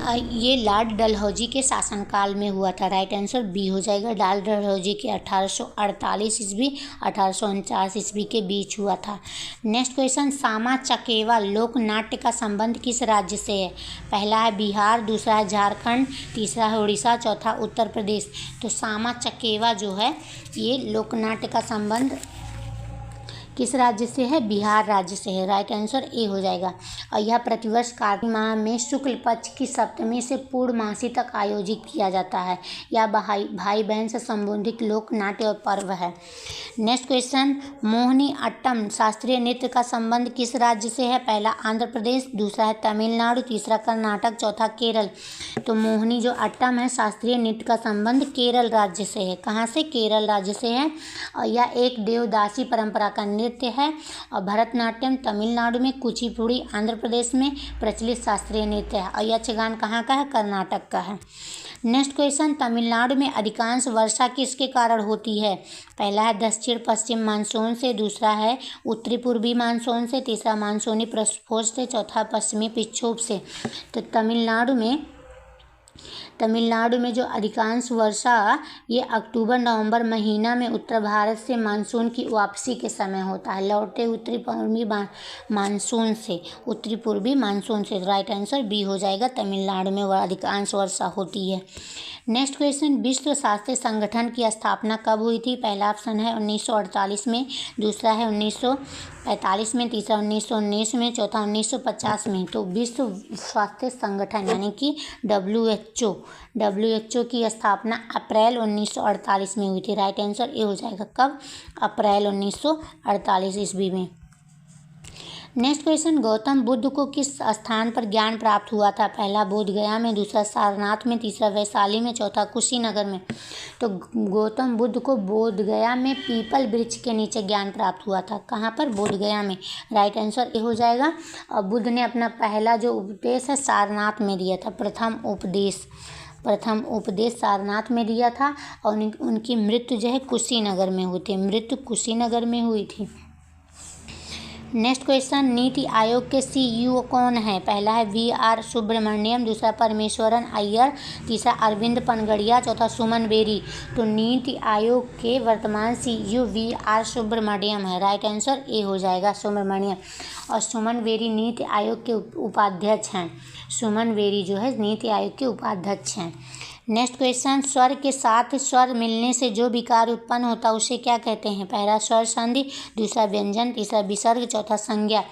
ये लॉर्ड डलहौजी के शासनकाल में हुआ था। राइट आंसर बी हो जाएगा। लॉर्ड डलहौजी के 1848 ईस्वी 1849 ईस्वी के बीच हुआ था। नेक्स्ट क्वेश्चन, सामा चकेवा लोक नाट्य का संबंध किस राज्य से है? पहला है बिहार, दूसरा है झारखंड, तीसरा है उड़ीसा, चौथा उत्तर प्रदेश। तो सामा चकेवा जो है ये लोक नाट्य का संबंध किस राज्य से है? बिहार राज्य से है। राइट आंसर ए हो जाएगा। और यह प्रतिवर्ष कार्तिक माह में शुक्ल पक्ष की सप्तमी से पूर्णमासी तक आयोजित किया जाता है। यह भाई बहन से संबंधित लोक नाट्य और पर्व है। नेक्स्ट क्वेश्चन, मोहिनी अट्टम शास्त्रीय नृत्य का संबंध किस राज्य से है? पहला आंध्र प्रदेश, दूसरा है तमिलनाडु, तीसरा कर्नाटक, चौथा केरल। तो मोहिनी जो अट्टम है शास्त्रीय नृत्य का संबंध केरल राज्य से है। कहाँ से? केरल राज्य से है। और यह एक देवदासी परंपरा का नृत्य है। और भरतनाट्यम तमिलनाडु में, कुचिपुड़ी आंध्र प्रदेश में प्रचलित शास्त्रीय नृत्य है। और यक्षगान कहाँ का है? कर्नाटक का है। नेक्स्ट क्वेश्चन, तमिलनाडु में अधिकांश वर्षा किसके कारण होती है? पहला है दक्षिण पश्चिम मानसून से, दूसरा है उत्तरी पूर्वी मानसून से, तीसरा मानसूनी प्रक्षोभ से, चौथा पश्चिमी विक्षोभ से। तो तमिलनाडु में जो अधिकांश वर्षा ये अक्टूबर नवंबर महीना में उत्तर भारत से मानसून की वापसी के समय होता है, लौटे उत्तरी पूर्वी मानसून से। राइट आंसर बी हो जाएगा। तमिलनाडु में अधिकांश वर्षा होती है। नेक्स्ट क्वेश्चन, विश्व स्वास्थ्य संगठन की स्थापना कब हुई थी? पहला ऑप्शन है 1948 में, दूसरा है 1945 में, तीसरा 1919 में, चौथा 1950 में। तो विश्व स्वास्थ्य संगठन यानी कि WHO की स्थापना अप्रैल 1948 में हुई थी। राइट आंसर ए हो जाएगा। कब? अप्रैल 1948 ईस्वी में। नेक्स्ट क्वेश्चन, गौतम बुद्ध को किस स्थान पर ज्ञान प्राप्त हुआ था? पहला बोध गया में, दूसरा सारनाथ में, तीसरा वैशाली में, चौथा कुशीनगर में। तो गौतम बुद्ध को बोध गया में पीपल वृक्ष के नीचे ज्ञान प्राप्त हुआ था। कहाँ पर? बोध गया में। राइट आंसर ए हो जाएगा। और बुद्ध ने अपना पहला जो उपदेश है सारनाथ में दिया था। प्रथम उपदेश सारनाथ में दिया था। और उनकी मृत्यु जो है कुशीनगर में हुई थी। मृत्यु कुशीनगर में हुई थी। नेक्स्ट क्वेश्चन, नीति आयोग के CEO कौन है? पहला है VR सुब्रमण्यम, दूसरा परमेश्वरन अय्यर, तीसरा अरविंद पनगड़िया, चौथा सुमन बेरी। तो नीति आयोग के वर्तमान CEO VR सुब्रमण्यम है। राइट आंसर ए हो जाएगा, सुब्रमण्यम। और सुमन बेरी नीति आयोग के उपाध्यक्ष हैं। सुमन बेरी जो है नीति आयोग के उपाध्यक्ष हैं। नेक्स्ट क्वेश्चन, स्वर के साथ स्वर मिलने से जो विकार उत्पन्न होता है उसे क्या कहते हैं? पहला स्वर संधि, दूसरा व्यंजन, तीसरा विसर्ग, चौथा संज्ञा।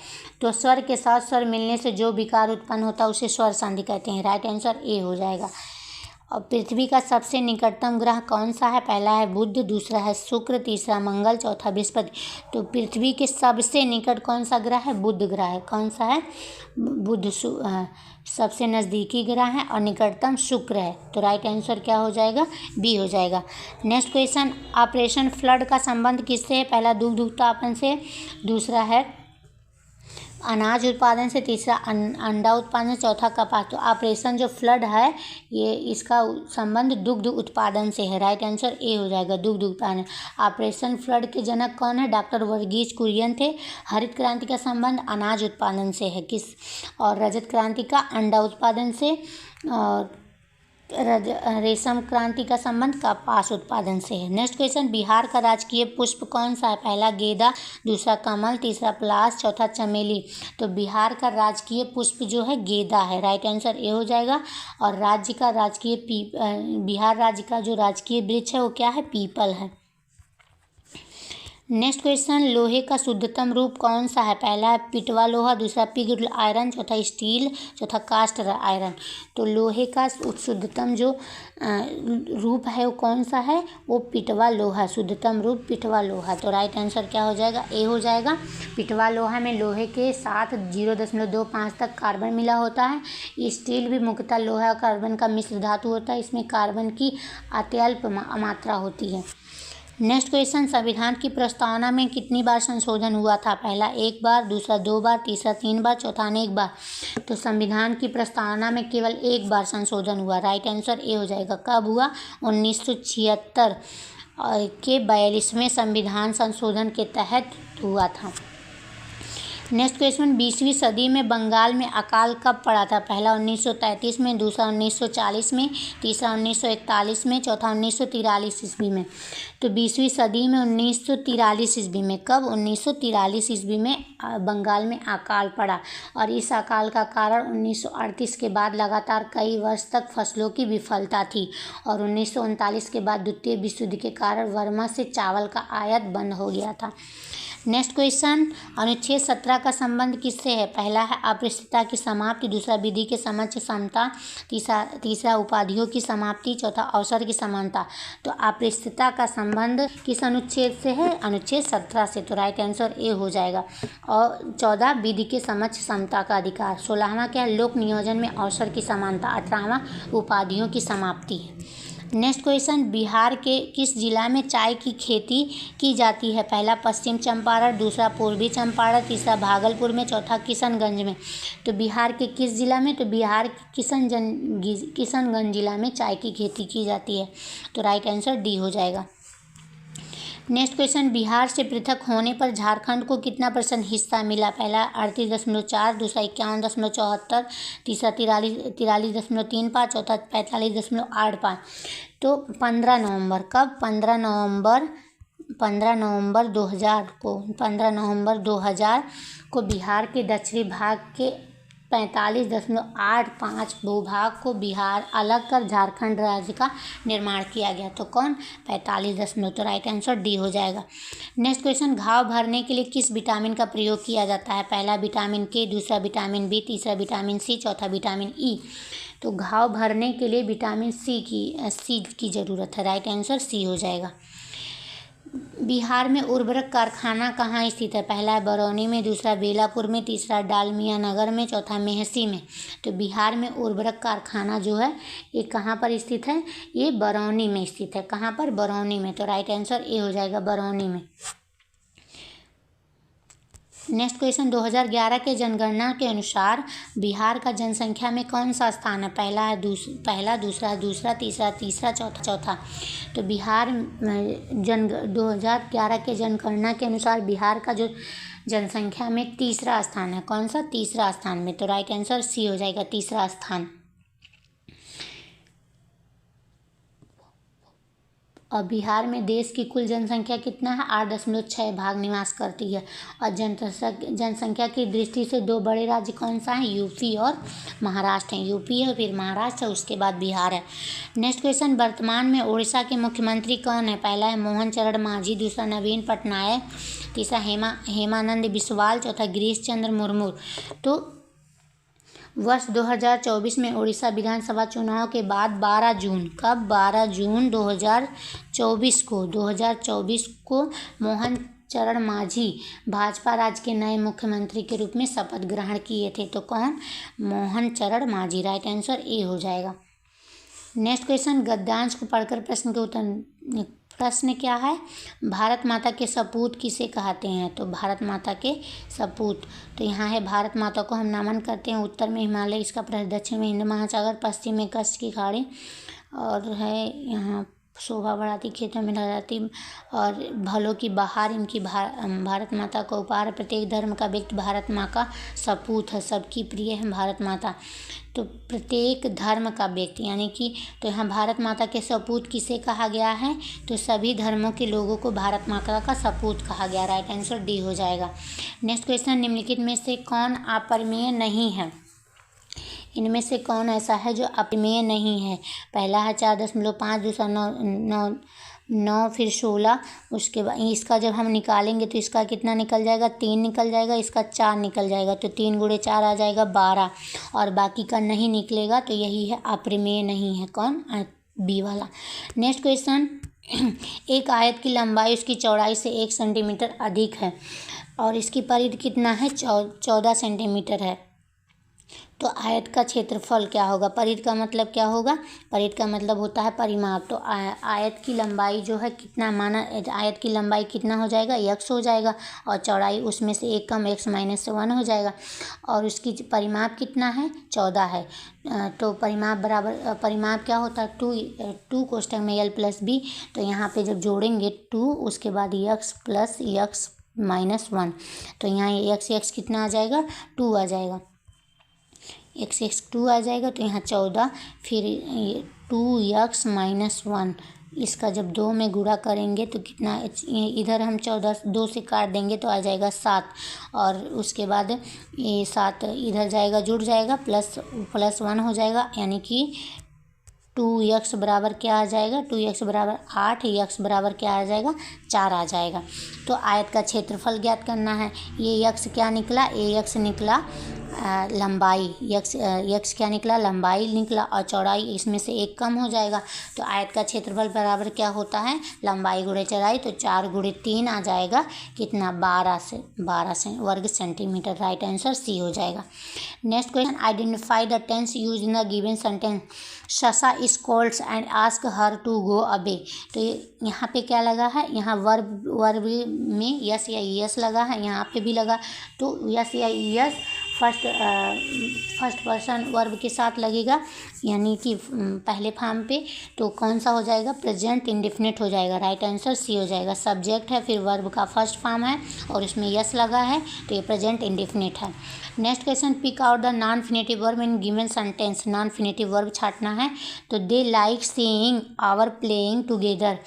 तो स्वर के साथ स्वर मिलने से जो विकार उत्पन्न होता है उसे स्वर संधि कहते हैं। राइट आंसर ए हो जाएगा। और पृथ्वी का सबसे निकटतम ग्रह कौन सा है? पहला है बुध, दूसरा है शुक्र, तीसरा मंगल, चौथा बृहस्पति। तो पृथ्वी के सबसे निकट कौन सा ग्रह है? बुध ग्रह है। कौन सा है? बुध सबसे नज़दीकी ग्रह है और निकटतम शुक्र है। तो राइट आंसर क्या हो जाएगा? बी हो जाएगा। नेक्स्ट क्वेश्चन, ऑपरेशन फ्लड का संबंध किससे है? पहला दुग्ध उत्पादन से, दूसरा है अनाज उत्पादन से, तीसरा अंडा उत्पादन, चौथा कपास। तो ऑपरेशन जो फ्लड है ये इसका संबंध दुग्ध उत्पादन से है। राइट आंसर ए हो जाएगा, दुग्ध उत्पादन। ऑपरेशन फ्लड के जनक कौन है? डॉक्टर वर्गीज कुरियन थे। हरित क्रांति का संबंध अनाज उत्पादन से है। और रजत क्रांति का अंडा उत्पादन से। और रेशम क्रांति का संबंध कपास उत्पादन से है। नेक्स्ट क्वेश्चन, बिहार का राजकीय पुष्प कौन सा है? पहला गेंदा, दूसरा कमल, तीसरा पलाश, चौथा चमेली। तो बिहार का राजकीय पुष्प जो है गेंदा है। राइट आंसर ए हो जाएगा। और बिहार राज्य का जो राजकीय वृक्ष है वो क्या है? पीपल है। नेक्स्ट क्वेश्चन, लोहे का शुद्धतम रूप कौन सा है? पहला है पिटवा लोहा, दूसरा पिग्ड आयरन, चौथा स्टील, चौथा कास्ट आयरन। तो लोहे का शुद्धतम जो रूप है वो कौन सा है? वो पिटवा लोहा। शुद्धतम रूप पिटवा लोहा। तो राइट आंसर क्या हो जाएगा? ए हो जाएगा। पिटवा लोहा में लोहे के साथ 0.25 तक कार्बन मिला होता है। स्टील भी मुख्यतः लोहा और कार्बन का मिश्र धातु होता है। इसमें कार्बन की अत्यल्प मात्रा होती है। नेक्स्ट क्वेश्चन, संविधान की प्रस्तावना में कितनी बार संशोधन हुआ था? पहला 1 बार, दूसरा 2 बार, तीसरा 3 बार, चौथा अनेक बार। तो संविधान की प्रस्तावना में केवल 1 बार संशोधन हुआ। राइट आंसर ए हो जाएगा। कब हुआ? 1976 के 42वें संविधान संशोधन के तहत हुआ था। नेक्स्ट क्वेश्चन, 20वीं सदी में बंगाल में अकाल कब पड़ा था? पहला 1933 में, दूसरा 1940 में, तीसरा 1941 में, चौथा 1943 ईस्वी में। तो 20वीं सदी में 1943 ईस्वी में। कब? 1943 ईस्वी में बंगाल में अकाल पड़ा। और इस अकाल का कारण 1938 के बाद लगातार कई वर्ष तक फसलों की विफलता थी। और 1939 के बाद द्वितीय विश्व युद्ध के कारण बर्मा से चावल का आयात बंद हो गया था। नेक्स्ट क्वेश्चन, अनुच्छेद 17 का संबंध किससे है? पहला है अपृष्टता की समाप्ति, दूसरा विधि के समक्ष समता, तीसरा उपाधियों की समाप्ति, चौथा अवसर की समानता। तो अपृष्टता का संबंध किस अनुच्छेद से है? अनुच्छेद 17 से। तो राइट आंसर ए हो जाएगा। और 14 विधि के समक्ष समता का अधिकार। 16वां क्या है? लोक नियोजन में अवसर की समानता। 18वां उपाधियों की समाप्ति है। नेक्स्ट क्वेश्चन, बिहार के किस जिला में चाय की खेती की जाती है? पहला पश्चिम चंपारण, दूसरा पूर्वी चंपारण, तीसरा भागलपुर में, चौथा किशनगंज में। तो बिहार के किस जिला में? तो बिहार के किशनगंज जिला में चाय की खेती की जाती है। तो राइट आंसर डी हो जाएगा। नेक्स्ट क्वेश्चन, बिहार से पृथक होने पर झारखंड को कितना % हिस्सा मिला? पहला 38.4, दूसरा 51.74, तीसरा 43.35, चौथा 45.85। तो 15 नवंबर, कब? 15 नवंबर 2000 को बिहार के दक्षिणी भाग के 45.85 भूभाग को बिहार अलग कर झारखंड राज्य का निर्माण किया गया। तो कौन? 45 तो राइट आंसर डी हो जाएगा। नेक्स्ट क्वेश्चन, घाव भरने के लिए किस विटामिन का प्रयोग किया जाता है? पहला विटामिन के, दूसरा विटामिन बी, तीसरा विटामिन सी, चौथा विटामिन ई। तो घाव भरने के लिए विटामिन सी की ज़रूरत है। राइट आंसर सी हो जाएगा। बिहार में उर्वरक कारखाना कहाँ स्थित है? पहला है बरौनी में, दूसरा बेलापुर में, तीसरा डालमिया नगर में, चौथा मेहसी में। तो बिहार में उर्वरक कारखाना जो है ये कहाँ पर स्थित है? ये बरौनी में स्थित है। कहाँ पर? बरौनी में। तो राइट आंसर ए हो जाएगा, बरौनी में। नेक्स्ट क्वेश्चन, 2011 के जनगणना के अनुसार बिहार का जनसंख्या में कौन सा स्थान है? पहला, दूसरा, तीसरा, चौथा। तो बिहार 2011 के जनगणना के अनुसार बिहार का जो जनसंख्या में तीसरा स्थान है। कौन सा? तीसरा स्थान में। तो राइट आंसर सी हो जाएगा, तीसरा स्थान। और बिहार में देश की कुल जनसंख्या कितना है? 8.6 भाग निवास करती है। और जनसंख्या की दृष्टि से दो बड़े राज्य कौन सा है? यूपी और महाराष्ट्र हैं। यूपी है, फिर महाराष्ट्र है, उसके बाद बिहार है। नेक्स्ट क्वेश्चन, वर्तमान में उड़ीसा के मुख्यमंत्री कौन है? पहला है मोहन चरण मांझी, दूसरा नवीन पटनायक, तीसरा हेमानंद बिस्वाल, चौथा गिरीश चंद्र मुर्मू। तो वर्ष 2024 में उड़ीसा विधानसभा चुनाव के बाद 12 जून, कब? 12 जून 2024 को मोहन चरण मांझी भाजपा राज्य के नए मुख्यमंत्री के रूप में शपथ ग्रहण किए थे। तो कौन? मोहन चरण मांझी। राइट आंसर ए हो जाएगा। नेक्स्ट क्वेश्चन, गद्यांश को पढ़कर प्रश्न क्या है? भारत माता के सपूत किसे कहते हैं? तो भारत माता के सपूत, तो यहाँ है भारत माता को हम नमन करते हैं। उत्तर में हिमालय इसका प्रदेश, दक्षिण में हिंद महासागर, पश्चिम में कच्छ की खाड़ी, और है यहाँ शोभा बढ़ाती, खेतों में लहराती, और भलों की बहार इनकी भारत माता का उपहार। प्रत्येक धर्म का व्यक्ति भारत माँ का सपूत है, सबकी प्रिय है भारत माता। तो प्रत्येक धर्म का व्यक्ति यानी कि, तो यहाँ भारत माता के सपूत किसे कहा गया है? तो सभी धर्मों के लोगों को भारत माता का सपूत कहा गया। राइट आंसर डी हो जाएगा। नेक्स्ट क्वेश्चन, निम्नलिखित में से कौन अपरिमेय नहीं है? इनमें से कौन ऐसा है जो अपरिमेय नहीं है? पहला है 4.5, दूसरा 9, फिर 16, उसके बाद इसका जब हम निकालेंगे तो इसका कितना निकल जाएगा? 3 निकल जाएगा, इसका 4 निकल जाएगा, तो 3 × 4 आ जाएगा 12, और बाकी का नहीं निकलेगा, तो यही है अपरिमेय नहीं है। कौन? बी वाला। नेक्स्ट क्वेश्चन, एक आयत की लंबाई उसकी चौड़ाई से 1 सेंटीमीटर अधिक है और इसकी परिधि कितना है? 14 सेंटीमीटर है। तो आयत का क्षेत्रफल क्या होगा? परिधि का मतलब क्या होगा? परिधि का मतलब होता है परिमाप। तो आयत की लंबाई जो है कितना माना? आयत की लंबाई कितना हो जाएगा? x हो जाएगा, और चौड़ाई उसमें से 1 कम x - 1 हो जाएगा, और उसकी परिमाप कितना है? 14 है। तो परिमाप क्या होता है? 2 कोष्ठक में l + b, तो यहाँ पे जब जोड़ेंगे 2 उसके बाद x + x - 1, तो यहाँ x कितना आ जाएगा? 2 आ जाएगा, x 2 आ जाएगा, तो यहाँ 14, फिर 2x - 1, इसका जब 2 में गुणा करेंगे तो कितना? इधर हम 14 2 से काट देंगे तो आ जाएगा 7, और उसके बाद ये 7 इधर जाएगा, जुड़ जाएगा, प्लस 1 हो जाएगा, यानी कि 2x बराबर क्या आ जाएगा? 2x बराबर 8, x बराबर क्या आ जाएगा? 4 आ जाएगा। तो आयत का क्षेत्रफल ज्ञात करना है। ये x क्या निकला? ax निकला लंबाई, x क्या निकला? लंबाई निकला, और चौड़ाई इसमें से 1 कम हो जाएगा, तो आयत का क्षेत्रफल बराबर क्या होता है? लंबाई गुणे चौड़ाई, तो 4 × 3 आ जाएगा कितना? 12 से वर्ग सेंटीमीटर। राइट आंसर सी हो जाएगा। Next question, identify the tense use in the given sentence Sasha scolds and ask her to go away. तो यहाँ पे क्या लगा है? यहाँ वर्ब में यस या यस लगा है, यहाँ पे भी लगा, तो यस या यस फर्स्ट पर्सन वर्ब के साथ लगेगा, यानी कि पहले फॉर्म पे, तो कौन सा हो जाएगा? प्रेजेंट इंडेफिनिट हो जाएगा। राइट आंसर सी हो जाएगा। सब्जेक्ट है, फिर वर्ब का फर्स्ट फॉर्म है, और उसमें यस लगा है, तो ये प्रेजेंट इंडेफिनिट है। Next question, pick out the non finitive verb in given sentence. Non finitive verb छाटना है, तो they like seeing our playing together.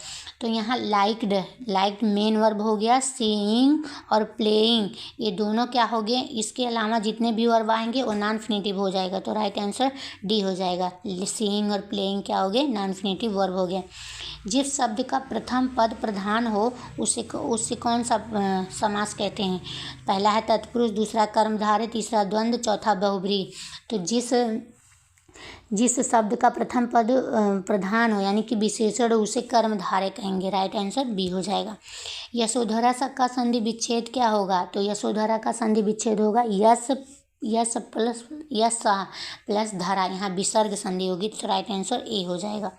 तो यहाँ लाइक्ड मेन वर्ब हो गया, सीइंग और प्लेइंग ये दोनों क्या हो गए? इसके अलावा जितने भी वर्ब आएंगे वो नॉन फिनेटिव हो जाएगा, तो राइट आंसर डी हो जाएगा। सीइंग और प्लेइंग क्या हो गए? नॉन फिनेटिव वर्ब हो गया। जिस शब्द का प्रथम पद प्रधान हो उससे कौन सा समास कहते हैं? पहला है तत्पुरुष, दूसरा कर्मधारय, तीसरा द्वंद्व, चौथा बहुब्रीहि। तो जिस शब्द का प्रथम पद प्रधान हो यानी कि विशेषण हो उसे कर्मधारय कहेंगे। राइट आंसर बी हो जाएगा। यशोधरा का संधि विच्छेद क्या होगा? तो यशोधरा का संधि विच्छेद होगा यश प्लस धरा, यहाँ विसर्ग संधि होगी, तो राइट आंसर ए हो जाएगा।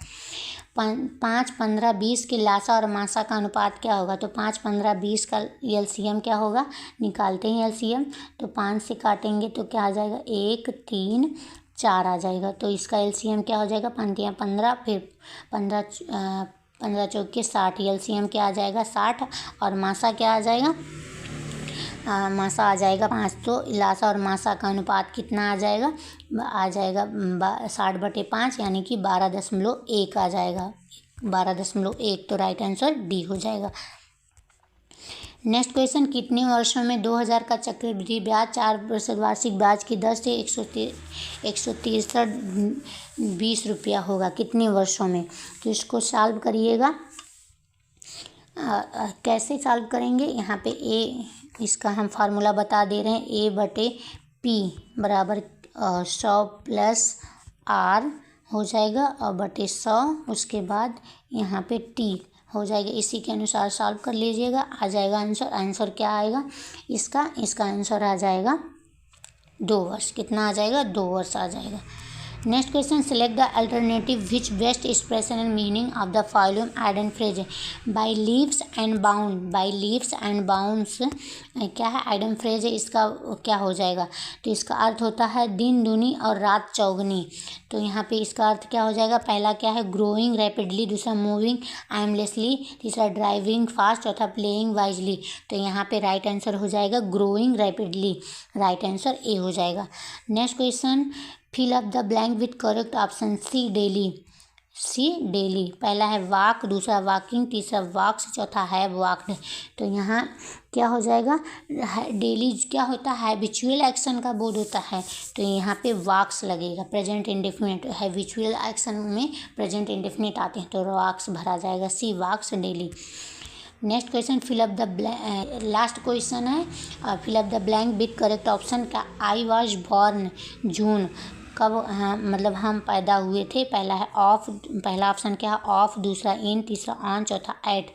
5, 15, 20 के लासा और मासा का अनुपात क्या होगा? तो 5, 15, 20 का एलसीएम क्या होगा? निकालते हैं एलसीएम, तो 5 से काटेंगे तो क्या आ जाएगा? 1, 3, 4 आ जाएगा। तो इसका एलसीएम क्या हो जाएगा? 5 15, फिर 15 चौके 60, एलसीएम क्या आ जाएगा? 60, और मासा क्या आ जाएगा? मासा आ जाएगा 5। तो लासा और मासा का अनुपात कितना आ जाएगा? 60/5 यानी कि 12.1 आ जाएगा, 12.1। तो राइट आंसर डी हो जाएगा। नेक्स्ट क्वेश्चन, कितने वर्षों में 2000 का चक्रवृद्धि ब्याज 4% वार्षिक ब्याज की दर से 163 रुपया होगा? कितने वर्षों में? तो इसको सॉल्व करिएगा। कैसे सॉल्व करेंगे? यहाँ पे ए, इसका हम फार्मूला बता दे रहे हैं, A/P बराबर 100 प्लस R हो जाएगा और बटे 100, उसके बाद यहाँ पे T हो जाएगा। इसी के अनुसार सॉल्व कर लीजिएगा, आ जाएगा आंसर। आंसर क्या आएगा इसका आंसर आ जाएगा 2 वर्ष। कितना आ जाएगा? 2 वर्ष आ जाएगा। Next question, select the alternative which best expression and meaning of the following addend phrase. By leaves and bounds क्या है? एडम फ्रेज है, इसका क्या हो जाएगा? तो इसका अर्थ होता है दिन दूनी और रात चौगनी। तो यहाँ पे इसका अर्थ क्या हो जाएगा? पहला क्या है? ग्रोइंग रैपिडली, दूसरा मूविंग एमलेसली, तीसरा ड्राइविंग फास्ट, चौथा प्लेइंग वाइजली। तो यहाँ पे राइट आंसर हो जाएगा growing rapidly, right answer A हो जाएगा। Next question, fill up the blank with correct option. See daily, पहला है वॉक, दूसरा वॉकिंग, तीसरा वॉक्स, चौथा है वॉक्ड। तो यहाँ क्या हो जाएगा? डेली क्या होता है? हैबिचुअल एक्शन का बोध होता है, तो यहाँ पे वॉक्स लगेगा। प्रेजेंट इंडेफिनिट, हैबिचुअल एक्शन में प्रेजेंट इंडेफिनिट आते हैं, तो वॉक्स भरा जाएगा। She walks daily. Next question, fill up the last question है, fill up the blank with correct option का। आई वॉज बॉर्न जून, कब? हाँ, मतलब हम पैदा हुए थे। पहला है ऑफ, पहला ऑप्शन क्या है? ऑफ, दूसरा इन, तीसरा ऑन, चौथा एट।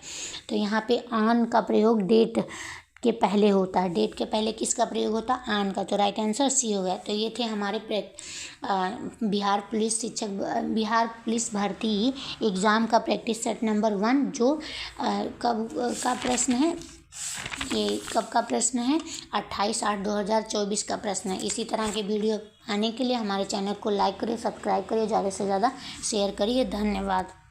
तो यहाँ पे ऑन का प्रयोग डेट के पहले होता है। डेट के पहले किसका प्रयोग होता है? आन का। तो राइट आंसर सी हो गया। तो ये थे हमारे बिहार पुलिस भर्ती एग्ज़ाम का प्रैक्टिस सेट नंबर 1, जो कब का प्रश्न है? ये कब का प्रश्न है? 28/8/2024 का प्रश्न है। इसी तरह के वीडियो आने के लिए हमारे चैनल को लाइक करिए, सब्सक्राइब करिए, ज़्यादा से ज़्यादा शेयर करिए। धन्यवाद।